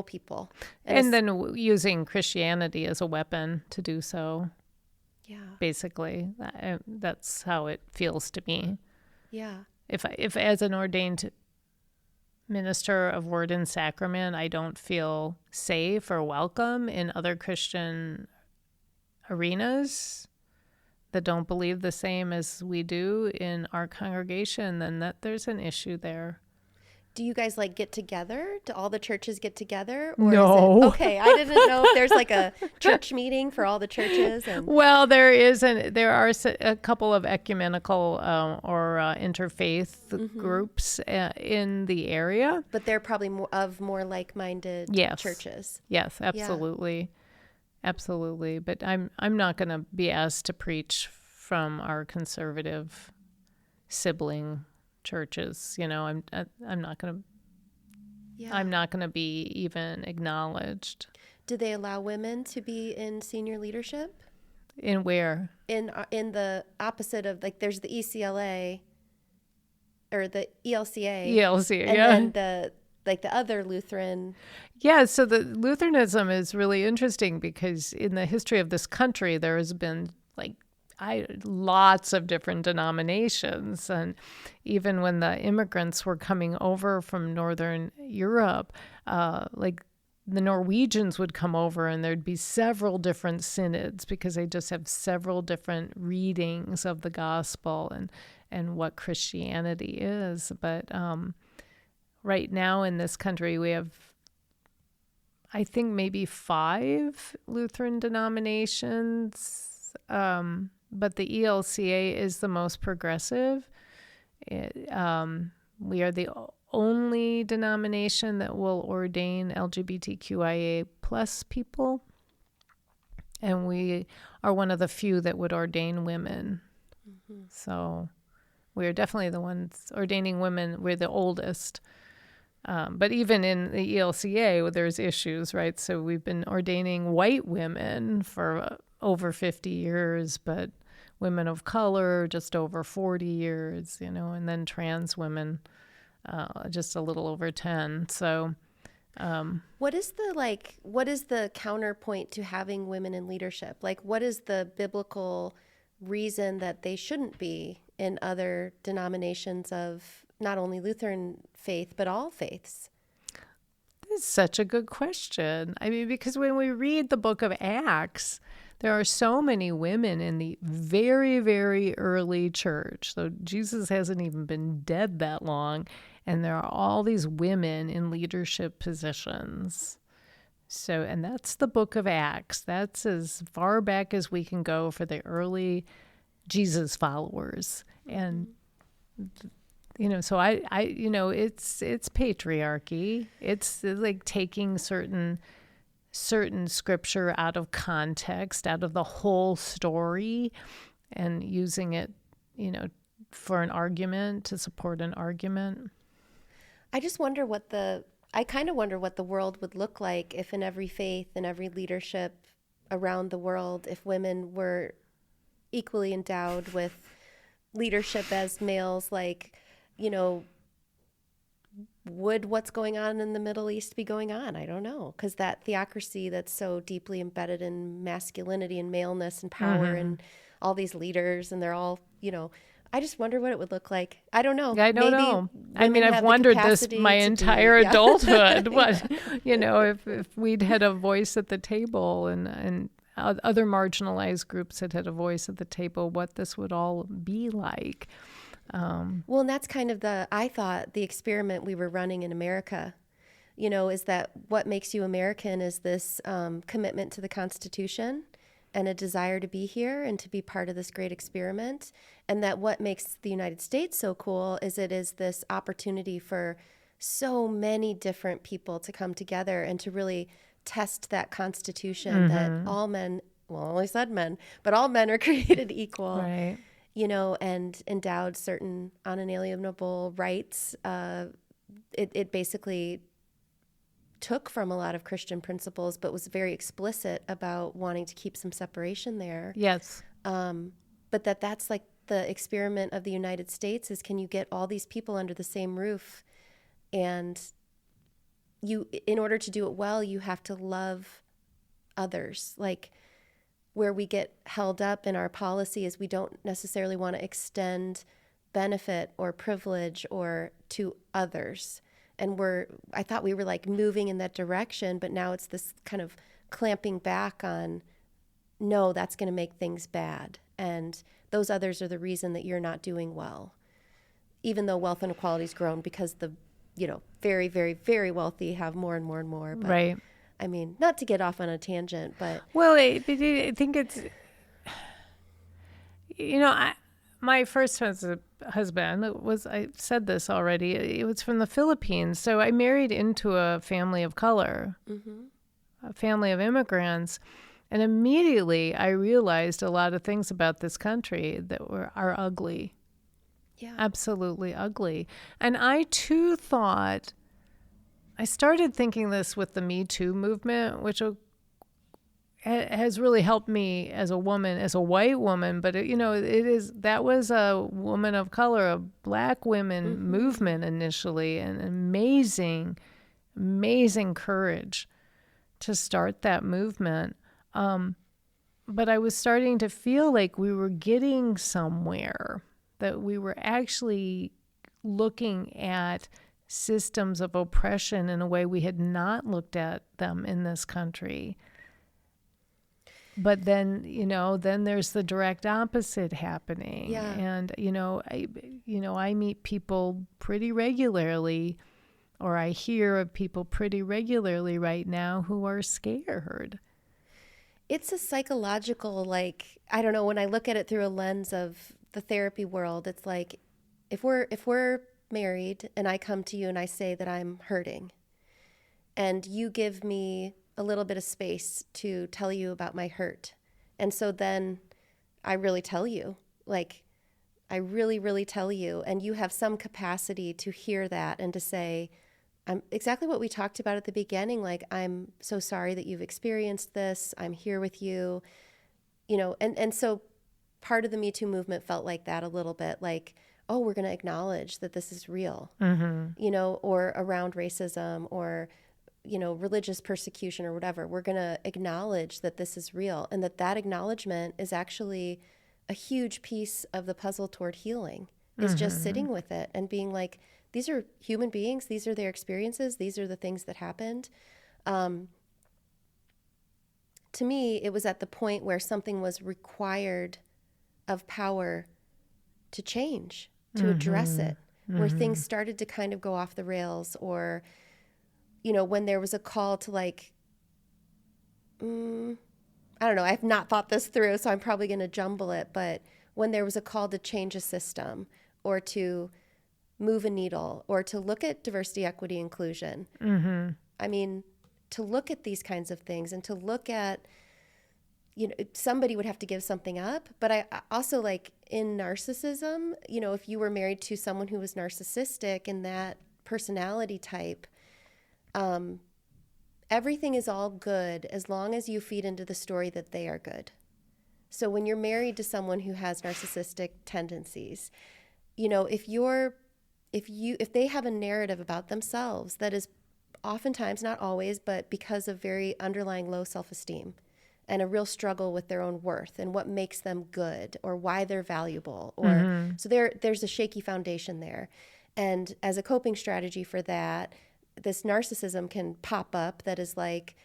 people. And then using Christianity as a weapon to do so. Yeah. Basically, that's how it feels to me. Yeah. If as an ordained minister of word and sacrament, I don't feel safe or welcome in other Christian arenas that don't believe the same as we do in our congregation, then there's an issue there. Do you guys get together? Do all the churches get together? Or No. Is it, okay, I didn't know if there's a church meeting for all the churches. Well, there are a couple of ecumenical or interfaith groups in the area. But they're probably more like-minded churches. Yes, absolutely. Yeah. Absolutely. But I'm not going to be asked to preach from our conservative sibling churches. I'm not going to I'm not going to be even acknowledged. Do they allow women to be in senior leadership? In where? In the opposite of, there's the ECLA or the ELCA. ELCA, and then the other Lutheran. Yeah, so the Lutheranism is really interesting because in the history of this country, there has been lots of different denominations. And even when the immigrants were coming over from Northern Europe, the Norwegians would come over and there'd be several different synods because they just have several different readings of the gospel and what Christianity is. But right now in this country, we have, I think, maybe 5 Lutheran denominations. But the ELCA is the most progressive. We are the only denomination that will ordain LGBTQIA plus people. And we are one of the few that would ordain women. Mm-hmm. So we are definitely the ones ordaining women. We're the oldest. But even in the ELCA, there's issues, right? So we've been ordaining white women for over 50 years, but women of color just over 40 years, and then trans women just a little over 10. So what is the counterpoint to having women in leadership? What is the biblical reason that they shouldn't be in other denominations of not only Lutheran faith, but all faiths? This is such a good question. I mean, because when we read the book of Acts, there are so many women in the very, very early church. So Jesus hasn't even been dead that long. And there are all these women in leadership positions. So, and that's the book of Acts. That's as far back as we can go for the early Jesus followers. And, so I it's patriarchy. It's like taking certain scripture out of context, out of the whole story, and using it, for an argument, to support an argument. I just wonder I kind of wonder what the world would look like if in every faith and every leadership around the world, if women were equally endowed with leadership as males, would what's going on in the Middle East be going on? I don't know, because that theocracy that's so deeply embedded in masculinity and maleness and power and all these leaders, and they're all, I just wonder what it would look like. I don't know. I don't know. I mean, I've wondered this my entire adulthood. What, if we'd had a voice at the table and other marginalized groups had a voice at the table, what this would all be like. Well, and that's kind of I thought the experiment we were running in America, is that what makes you American is this commitment to the Constitution and a desire to be here and to be part of this great experiment. And that what makes the United States so cool is it is this opportunity for so many different people to come together and to really test that constitution that all men, well, I only said men, but all men are created equal, Right. you know, and endowed certain unalienable rights. It basically took from a lot of Christian principles, but was very explicit about wanting to keep some separation there. Yes. But that's like the experiment of the United States is, can you get all these people under the same roof? And you, in order to do it well, you have to love others. Like, where we get held up in our policy is we don't necessarily want to extend benefit or privilege or to others. And I thought we were like moving in that direction, but now it's this kind of clamping back on, no, that's going to make things bad. And those others are the reason that you're not doing well, even though wealth inequality's grown because the, you know, very, very, very wealthy have more and more and more. But, Right. I mean, not to get off on a tangent, but. Well, I think it's, you know, my first husband was, I said this already, it was from the Philippines. So I married into a family of color, a family of immigrants. And immediately I realized a lot of things about this country that are ugly. Yeah. Absolutely ugly. And I too thought, I started thinking this with the Me Too movement, which has really helped me as a woman, as a white woman. But, that was a woman of color, a Black women movement initially, and amazing, amazing courage to start that movement. But I was starting to feel like we were getting somewhere, that we were actually looking at systems of oppression in a way we had not looked at them in this country. But then, then there's the direct opposite happening. Yeah. And, I meet people pretty regularly, or I hear of people pretty regularly right now who are scared. It's a psychological, like, I don't know, when I look at it through a lens of the therapy world, it's like, if we're married and I come to you and I say that I'm hurting, and you give me a little bit of space to tell you about my hurt, and so then I really tell you, like, I really, really tell you, and you have some capacity to hear that and to say, I'm exactly what we talked about at the beginning, like, I'm so sorry that you've experienced this, I'm here with you, and so part of the Me Too movement felt like that a little bit, like, oh, we're going to acknowledge that this is real, or around racism or, religious persecution or whatever. We're going to acknowledge that this is real, and that acknowledgement is actually a huge piece of the puzzle toward healing, is just sitting with it and being like, these are human beings, these are their experiences, these are the things that happened. To me, it was at the point where something was required of power to change, to address it, where things started to kind of go off the rails, or, when there was a call to, like, I don't know, I've not thought this through, so I'm probably going to jumble it, but when there was a call to change a system or to move a needle or to look at diversity, equity, inclusion, I mean, to look at these kinds of things and to look at, somebody would have to give something up. But I also, like, in narcissism, if you were married to someone who was narcissistic in that personality type, everything is all good as long as you feed into the story that they are good. So when you're married to someone who has narcissistic tendencies, if they have a narrative about themselves that is oftentimes, not always, but because of very underlying low self-esteem and a real struggle with their own worth and what makes them good or why they're valuable, or so there's a shaky foundation there. And as a coping strategy for that, this narcissism can pop up that is like,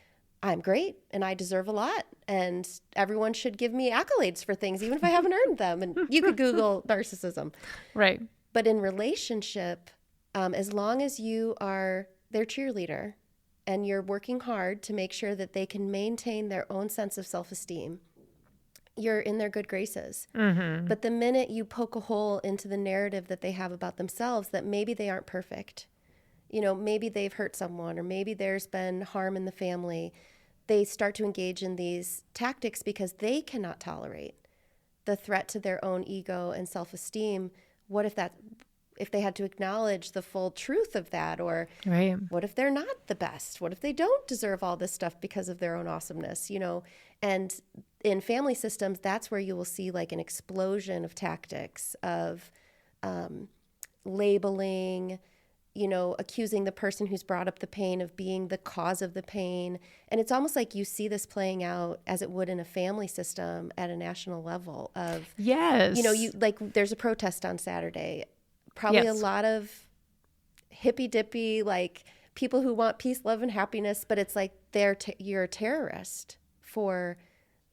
I'm great and I deserve a lot and everyone should give me accolades for things even if I haven't earned them. And you could Google narcissism. Right. But in relationship, as long as you are their cheerleader and you're working hard to make sure that they can maintain their own sense of self-esteem you're in their good graces. Mm-hmm. But the minute you poke a hole into the narrative that they have about themselves, that maybe they aren't perfect, maybe they've hurt someone, or maybe there's been harm in the family, they start to engage in these tactics because they cannot tolerate the threat to their own ego and self-esteem. What if they had to acknowledge the full truth of that? Or Right. what if they're not the best? What if they don't deserve all this stuff because of their own awesomeness, And in family systems, that's where you will see like an explosion of tactics of labeling, accusing the person who's brought up the pain of being the cause of the pain. And it's almost like you see this playing out as it would in a family system at a national level of, Yes. there's a protest on Saturday, probably Yes. a lot of hippy dippy, like people who want peace, love, and happiness, but it's like you're a terrorist for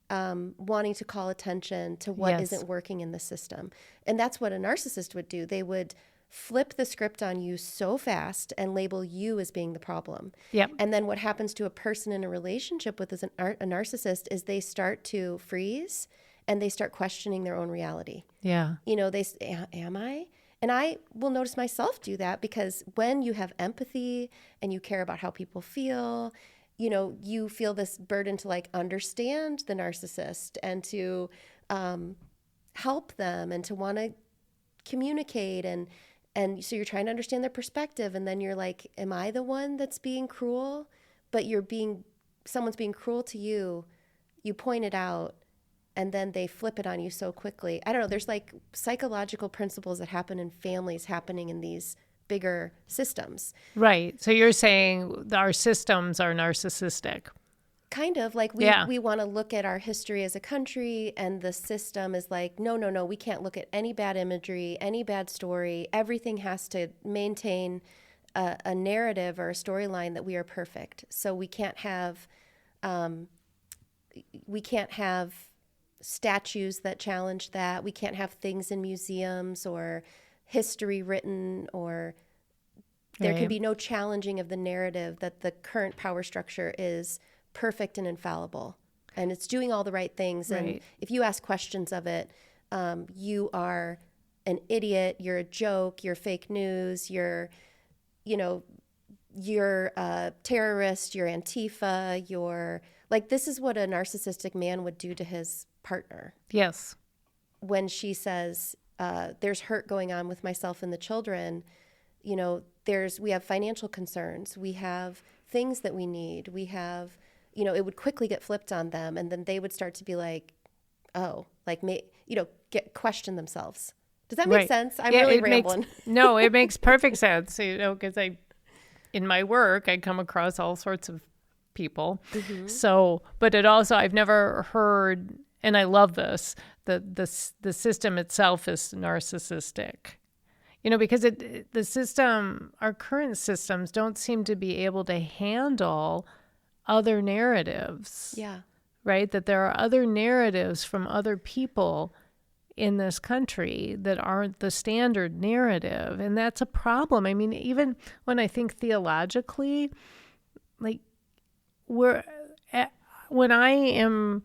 wanting to call attention to what Yes. isn't working in the system. And that's what a narcissist would do. They would flip the script on you so fast and label you as being the problem. Yep. And then what happens to a person in a relationship with a narcissist is they start to freeze and they start questioning their own reality. Yeah. They say, am I? And I will notice myself do that, because when you have empathy and you care about how people feel, you feel this burden to like understand the narcissist and to help them and to want to communicate. And so you're trying to understand their perspective. And then you're like, am I the one that's being cruel? But someone's being cruel to you. You point it out, and then they flip it on you so quickly. I don't know. There's like psychological principles that happen in families happening in these bigger systems. Right. So you're saying our systems are narcissistic. Kind of like we want to look at our history as a country, and the system is like, no, we can't look at any bad imagery, any bad story. Everything has to maintain a narrative or a storyline that we are perfect. So we can't have statues that challenge that. We can't have things in museums or history written, or there can be no challenging of the narrative that the current power structure is perfect and infallible, and it's doing all the right things. Right. And if you ask questions of it, you are an idiot, you're a joke, you're fake news, you're a terrorist, you're Antifa, you're like, this is what a narcissistic man would do to his partner. Yes. When she says, there's hurt going on with myself and the children, we have financial concerns, we have things that we need, we have, it would quickly get flipped on them, and then they would start to be like, oh, like question themselves. Does that make sense? I'm really rambling. No, it makes perfect sense. Because in my work, I come across all sorts of people. Mm-hmm. So, but it also, I've never heard, and I love this, that the system itself is narcissistic. Because the system, our current systems don't seem to be able to handle other narratives. Yeah. Right? That there are other narratives from other people in this country that aren't the standard narrative. And that's a problem. I mean, even when I think theologically, like when I am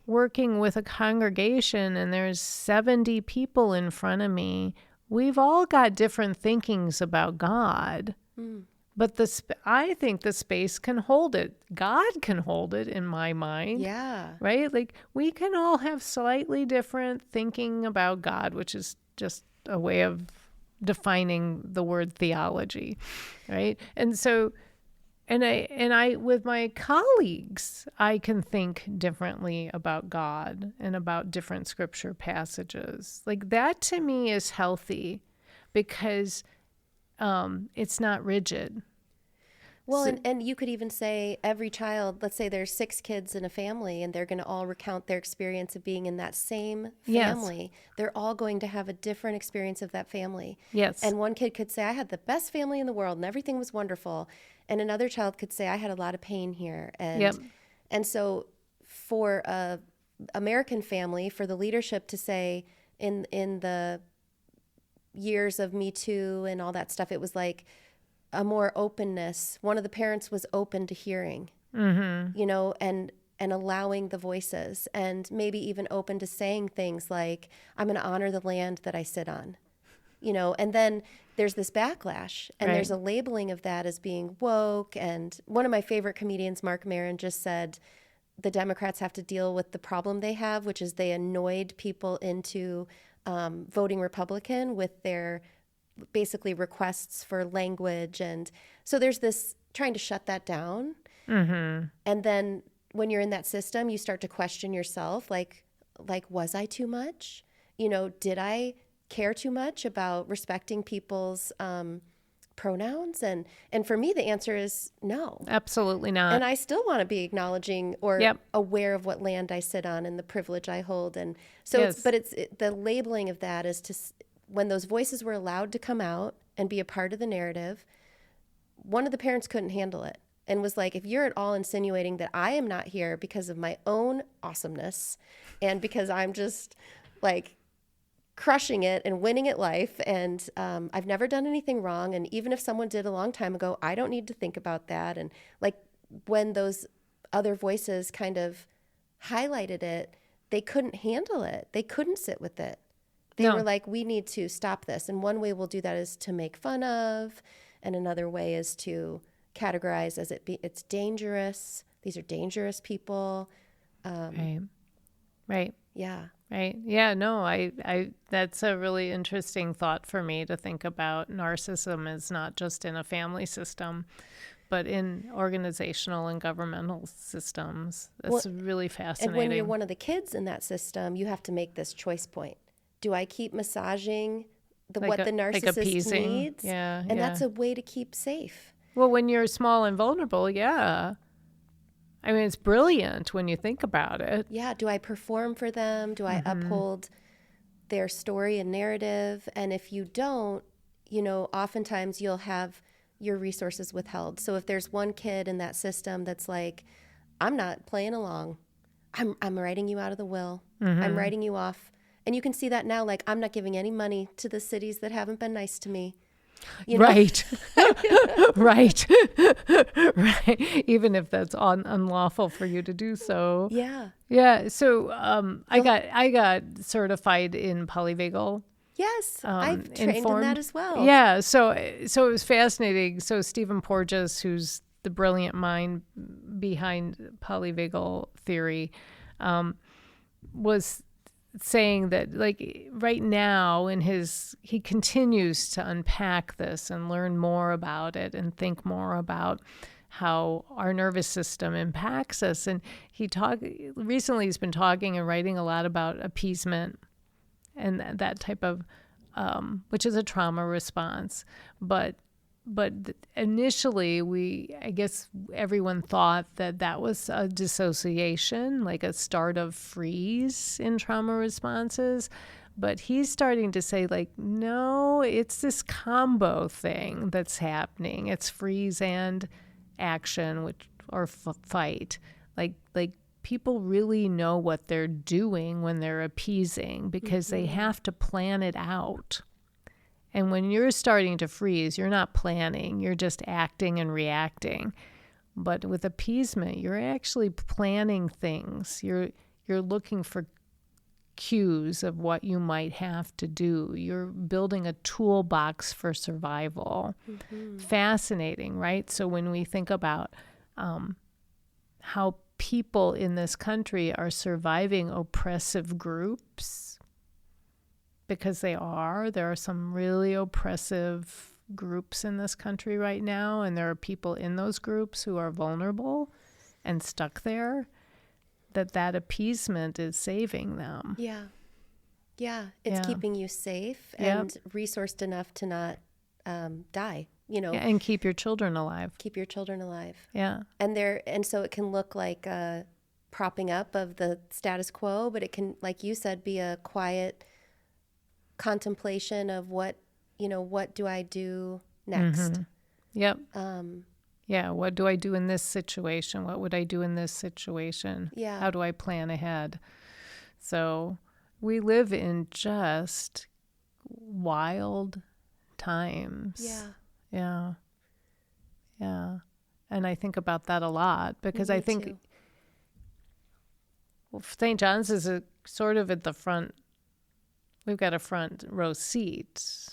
working with a congregation and there's 70 people in front of me, we've all got different thinkings about God. Mm. But I think the space can hold it. God can hold it, in my mind. Yeah. Right? Like, we can all have slightly different thinking about God, which is just a way of defining the word theology. Right? And so, and I with my colleagues, I can think differently about God and about different scripture passages. Like, that to me is healthy, because it's not rigid. Well, so, and you could even say every child, let's say there's 6 kids in a family, and they're going to all recount their experience of being in that same family. Yes. They're all going to have a different experience of that family. Yes. And one kid could say, I had the best family in the world and everything was wonderful. And another child could say, I had a lot of pain here. And so for a American family, for the leadership to say in the years of Me Too and all that stuff, it was like a more openness. One of the parents was open to hearing, mm-hmm. And allowing the voices, and maybe even open to saying things like, I'm going to honor the land that I sit on, and then there's this backlash, and Right. there's a labeling of that as being woke. And one of my favorite comedians, Mark Maron, just said the Democrats have to deal with the problem they have, which is they annoyed people into voting Republican with their basically requests for language. And so there's this trying to shut that down. Mm-hmm. And then when you're in that system, you start to question yourself, like, was I too much? Did I care too much about respecting people's pronouns? And for me, the answer is no. Absolutely not. And I still want to be acknowledging or Yep. aware of what land I sit on and the privilege I hold. And so, Yes. the labeling of that is when those voices were allowed to come out and be a part of the narrative, one of the parents couldn't handle it and was like, if you're at all insinuating that I am not here because of my own awesomeness and because I'm just like crushing it and winning at life, and I've never done anything wrong, and even if someone did a long time ago, I don't need to think about that. And like when those other voices kind of highlighted it, they couldn't handle it. They couldn't sit with it. They No. were like, we need to stop this. And one way we'll do that is to make fun of, and another way is to categorize as it's dangerous. These are dangerous people. Right. Yeah. Right. Yeah, no, I that's a really interesting thought for me to think about. Narcissism is not just in a family system, but in organizational and governmental systems. That's really fascinating. And when you're one of the kids in that system, you have to make this choice point. Do I keep massaging what the narcissist appeasing. needs? Yeah. And that's a way to keep safe. Well, when you're small and vulnerable, yeah. I mean, it's brilliant when you think about it. Yeah. Do I perform for them? Do I uphold their story and narrative? And if you don't, oftentimes you'll have your resources withheld. So if there's one kid in that system that's like, I'm not playing along, I'm writing you out of the will. I'm writing you off. And you can see that now, like, I'm not giving any money to the cities that haven't been nice to me. Right. Right. Right. Even if that's unlawful for you to do so. Yeah. Yeah. So I got certified in polyvagal. Yes. I've trained in that as well. Yeah. So it was fascinating. So Stephen Porges, who's the brilliant mind behind polyvagal theory, was saying that, like, right now he continues to unpack this and learn more about it and think more about how our nervous system impacts us. And recently he's been talking and writing a lot about appeasement and that type of, which is a trauma response. But initially, I guess everyone thought that was a dissociation, like a start of freeze in trauma responses. But he's starting to say, like, no, it's this combo thing that's happening. It's freeze and action, or fight. Like people really know what they're doing when they're appeasing because they have to plan it out. And when you're starting to freeze, you're not planning, you're just acting and reacting. But with appeasement, you're actually planning things. You're looking for cues of what you might have to do. You're building a toolbox for survival. Fascinating, right? So when we think about how people in this country are surviving oppressive groups, because there are some really oppressive groups in this country right now, and there are people in those groups who are vulnerable and stuck there, that appeasement is saving them. Yeah. Yeah. It's keeping you safe and resourced enough to not die, and keep your children alive. Keep your children alive. Yeah. And so it can look like a propping up of the status quo, but it can, like you said, be a quiet contemplation of what do I do next? Yep. What do I do in this situation? What would I do in this situation? Yeah. How do I plan ahead? So we live in just wild times. Yeah. Yeah. And I think about that a lot because I think too. St. John's is a sort of at the front. We've got a front row seat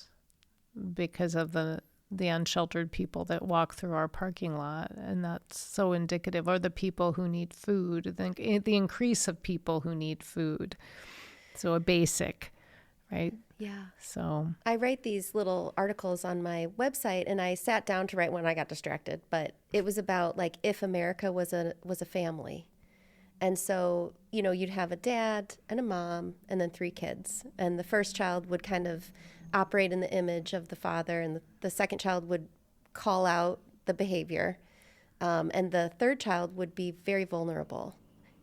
because of the unsheltered people that walk through our parking lot, and that's so indicative. Or the people who need food, the increase of people who need food. So a basic, right? Yeah. So I write these little articles on my website, and I sat down to write one. I got distracted, but it was about like if America was a family. And so, you'd have a dad and a mom and then 3 kids. And the first child would kind of operate in the image of the father, and the second child would call out the behavior. And the third child would be very vulnerable.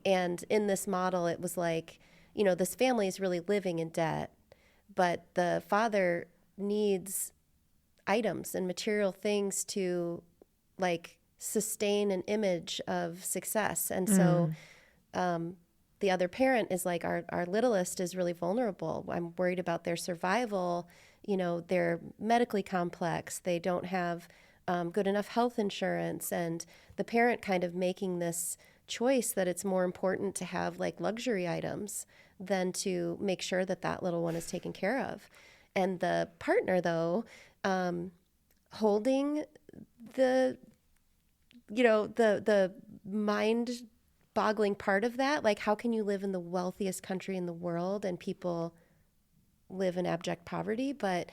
And in this model, it was like, this family is really living in debt, but the father needs items and material things to like sustain an image of success. And so the other parent is like, our littlest is really vulnerable. I'm worried about their survival. They're medically complex. They don't have good enough health insurance. And the parent kind of making this choice that it's more important to have like luxury items than to make sure that little one is taken care of. And the partner, though, holding the mind-boggling part of that, like how can you live in the wealthiest country in the world and people live in abject poverty, but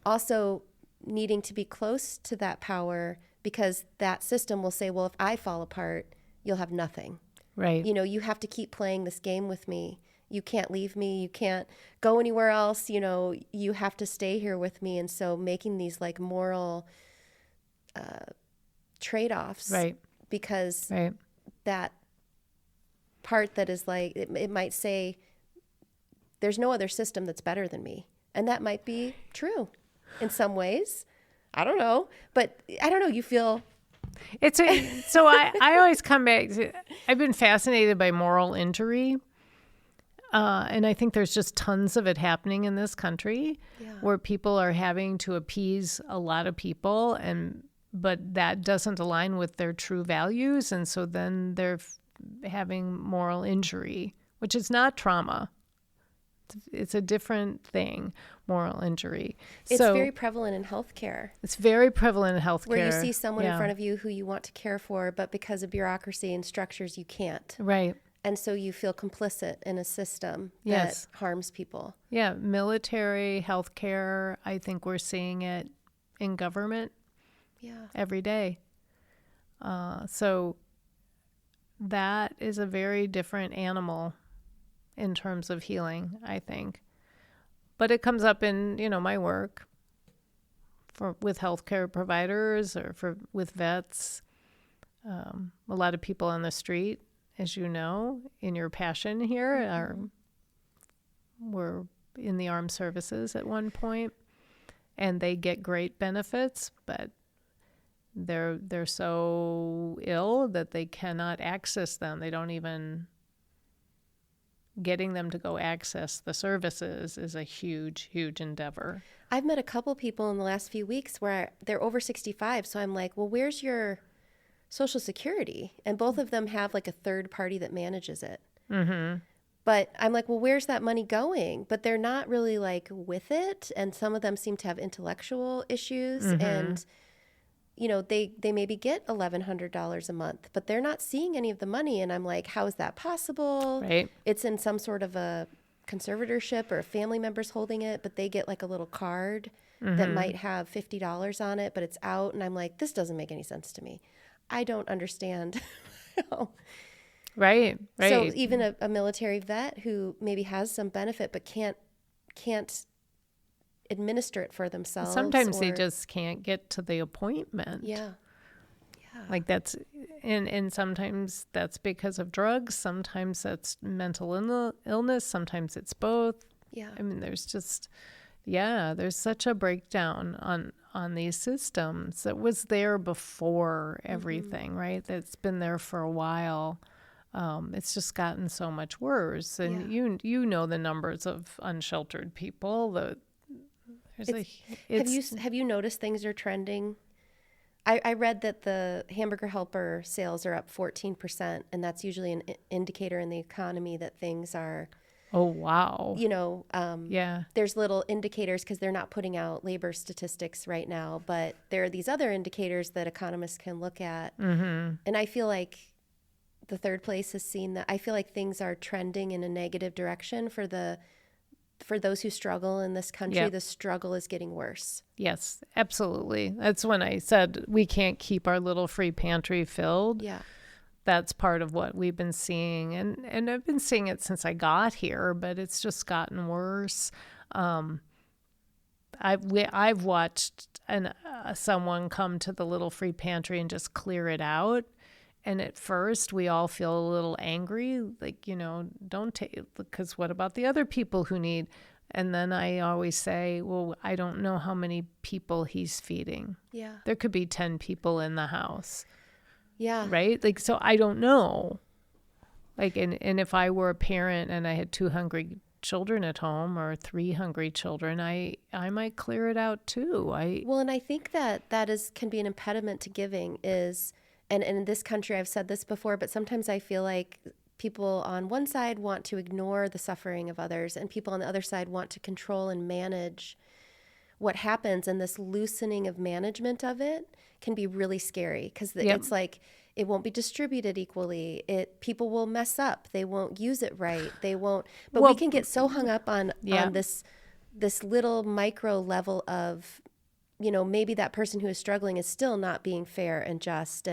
also needing to be close to that power because that system will say, well, if I fall apart, you'll have nothing. Right. You have to keep playing this game with me. You can't leave me. You can't go anywhere else. You have to stay here with me. And so making these like moral trade-offs, right? Because that part that is like, it might say, there's no other system that's better than me. And that might be true in some ways. I don't know. But I don't know. You feel... So I always come back to, I've been fascinated by moral injury. And I think there's just tons of it happening in this country where people are having to appease a lot of people, but that doesn't align with their true values. And so then they're having moral injury, which is not trauma. It's a different thing, moral injury. It's very prevalent in healthcare. It's very prevalent in healthcare. Where you see someone in front of you who you want to care for, but because of bureaucracy and structures, you can't. Right. And so you feel complicit in a system that harms people. Yeah, military, healthcare, I think we're seeing it in government every day. So that is a very different animal in terms of healing, I think. But it comes up in, my work with healthcare providers or with vets, a lot of people on the street. As you know, in your passion here, were in the armed services at one point, and they get great benefits, but they're so ill that they cannot access them. They don't even... Getting them to go access the services is a huge, huge endeavor. I've met a couple people in the last few weeks where they're over 65, so I'm like, well, where's your Social Security? And both of them have like a third party that manages it. Mm-hmm. But I'm like, well, where's that money going? But they're not really like with it. And some of them seem to have intellectual issues. Mm-hmm. And, they maybe get $1,100 a month, but they're not seeing any of the money. And I'm like, how is that possible? Right. It's in some sort of a conservatorship or a family member's holding it, but they get like a little card that might have $50 on it, but it's out. And I'm like, this doesn't make any sense to me. I don't understand. Right. So even a military vet who maybe has some benefit but can't administer it for themselves. Sometimes they just can't get to the appointment. Yeah. Like that's, and sometimes that's because of drugs. Sometimes that's mental illness. Sometimes it's both. Yeah. I mean, there's just, there's such a breakdown on these systems that was there before everything, right? That's been there for a while. It's just gotten so much worse. And you know the numbers of unsheltered people. Have you noticed things are trending? I read that the hamburger helper sales are up 14%, and that's usually an indicator in the economy that things are, Oh, wow. yeah. There's little indicators because they're not putting out labor statistics right now, but there are these other indicators that economists can look at. Mm-hmm. And I feel like the third place has seen that. I feel like things are trending in a negative direction for those who struggle in this country. Yep. The struggle is getting worse. Yes, absolutely. That's when I said we can't keep our little free pantry filled. Yeah. That's part of what we've been seeing. And I've been seeing it since I got here, but it's just gotten worse. I've watched someone come to the little free pantry and just clear it out. And at first, we all feel a little angry, like, don't take, because what about the other people who need? And then I always say, well, I don't know how many people he's feeding. Yeah. There could be 10 people in the house. Yeah. Right? Like, so I don't know. Like, and if I were a parent and I had 2 hungry children at home or 3 hungry children, I might clear it out too. Well, and I think that can be an impediment to giving is, and in this country, I've said this before, but sometimes I feel like people on one side want to ignore the suffering of others, and people on the other side want to control and manage what happens. And this loosening of management of it can be really scary because it's like it won't be distributed equally. People will mess up. They won't use it right. They won't. But we can get so hung up on this little micro level of, maybe that person who is struggling is still not being fair and just.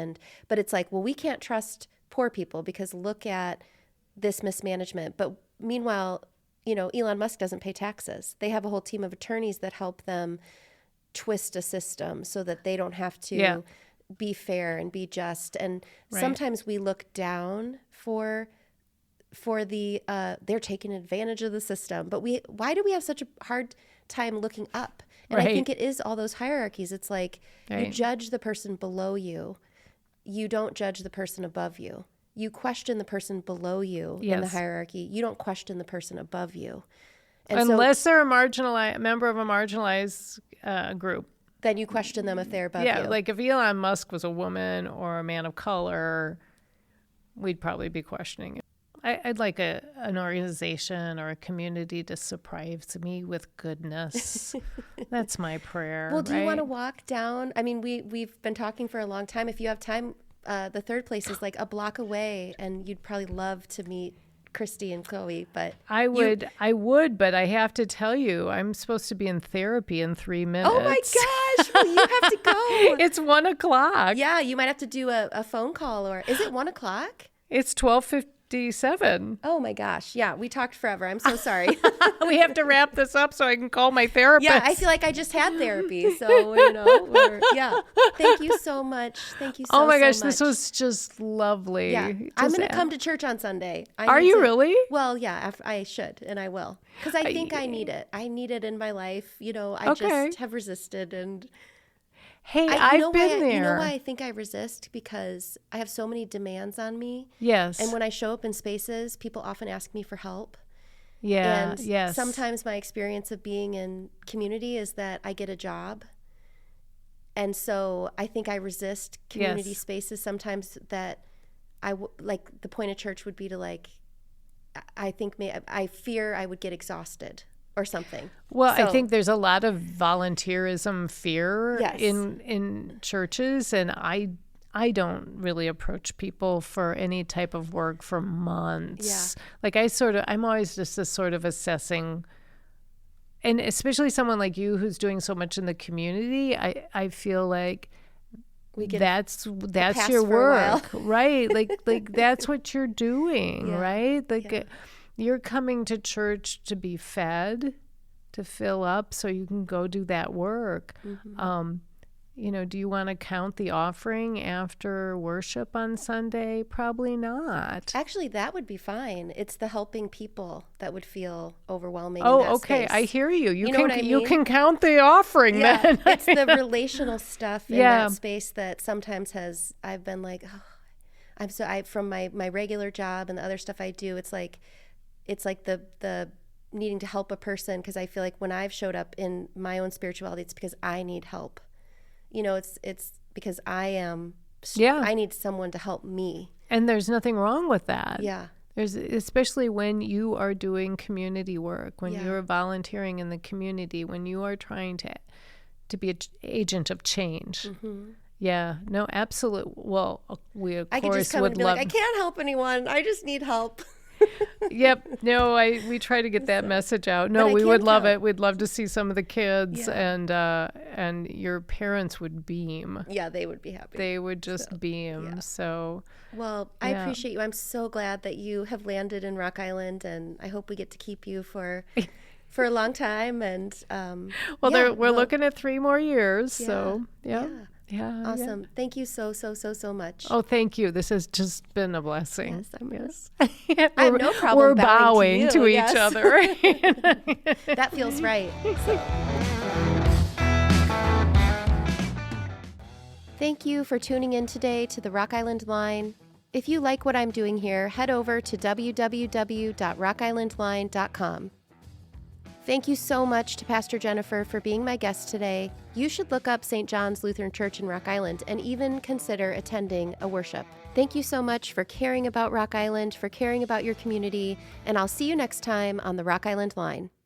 But it's like, well, we can't trust poor people because look at this mismanagement. But meanwhile, Elon Musk doesn't pay taxes. They have a whole team of attorneys that help them twist a system so that they don't have to be fair and be just. And sometimes we look down for the they're taking advantage of the system. But why do we have such a hard time looking up? And I think it is all those hierarchies. It's like you judge the person below you. You don't judge the person above you. You question the person below you in the hierarchy. You don't question the person above you. And unless they're a member of a marginalized group. Then you question them if they're above you. Yeah, like if Elon Musk was a woman or a man of color, we'd probably be questioning it. I'd like an organization or a community to surprise me with goodness. That's my prayer. Well, do you want to walk down? I mean, we've been talking for a long time. If you have time, the third place is like a block away, and you'd probably love to meet Christy and Chloe. But I would, but I have to tell you, I'm supposed to be in therapy in 3 minutes. Oh my gosh! Well, you have to go. It's 1:00. Yeah, you might have to do a phone call, or is it 1:00? It's 12:57. Oh my gosh. Yeah, we talked forever. I'm so sorry. We have to wrap this up so I can call my therapist. Yeah, I feel like I just had therapy. So, Thank you so much. Thank you so much. Oh my gosh, this was just lovely. Yeah, I'm going to come to church on Sunday. Are you really? Well, yeah, I should, and I will. Because I think I need it. I need it in my life. I just have resisted and... Hey, I've been there. You know why I think I resist? Because I have so many demands on me. Yes. And when I show up in spaces, people often ask me for help. Yeah, and yes. Sometimes my experience of being in community is that I get a job. And so I think I resist community spaces sometimes that like the point of church would be to I fear I would get exhausted or something. Well, I think there's a lot of volunteerism fear in churches, and I don't really approach people for any type of work for months. Yeah. Like I'm always just sort of assessing, and especially someone like you who's doing so much in the community, I feel like that's your work, right? Like that's what you're doing, right? Like you're coming to church to be fed, to fill up so you can go do that work. Mm-hmm. Do you want to count the offering after worship on Sunday? Probably not. Actually, that would be fine. It's the helping people that would feel overwhelming. Oh, in that okay. space. I hear you. You know what I mean? You can count the offering then. It's the relational stuff in that space that sometimes I've been like, from my regular job and the other stuff I do, it's like the needing to help a person, because I feel like when I've showed up in my own spirituality, it's because I need help. It's because I need someone to help me. And there's nothing wrong with that. Yeah. Especially when you are doing community work, when you're volunteering in the community, when you are trying to be an agent of change. Mm-hmm. Yeah, no, absolutely. Well, we of I could course just come would and be love. like, I can't help anyone. I just need help. Yep. No, we try to get that message out. No, we would love it. We'd love to see some of the kids, and your parents would beam. Yeah, they would be happy. They would just beam. Yeah. So. Well, I appreciate you. I'm so glad that you have landed in Rock Island, and I hope we get to keep you for a long time. And we're looking at 3 more years. Yeah, so yeah. Awesome. Yeah. Thank you so much. Oh, thank you. This has just been a blessing. Yes. I have no problem We're bowing to each yes. other. That feels right. So. Thank you for tuning in today to the Rock Island Line. If you like what I'm doing here, head over to www.rockislandline.com. Thank you so much to Pastor Jennifer for being my guest today. You should look up St. John's Lutheran Church in Rock Island and even consider attending a worship. Thank you so much for caring about Rock Island, for caring about your community, and I'll see you next time on the Rock Island Line.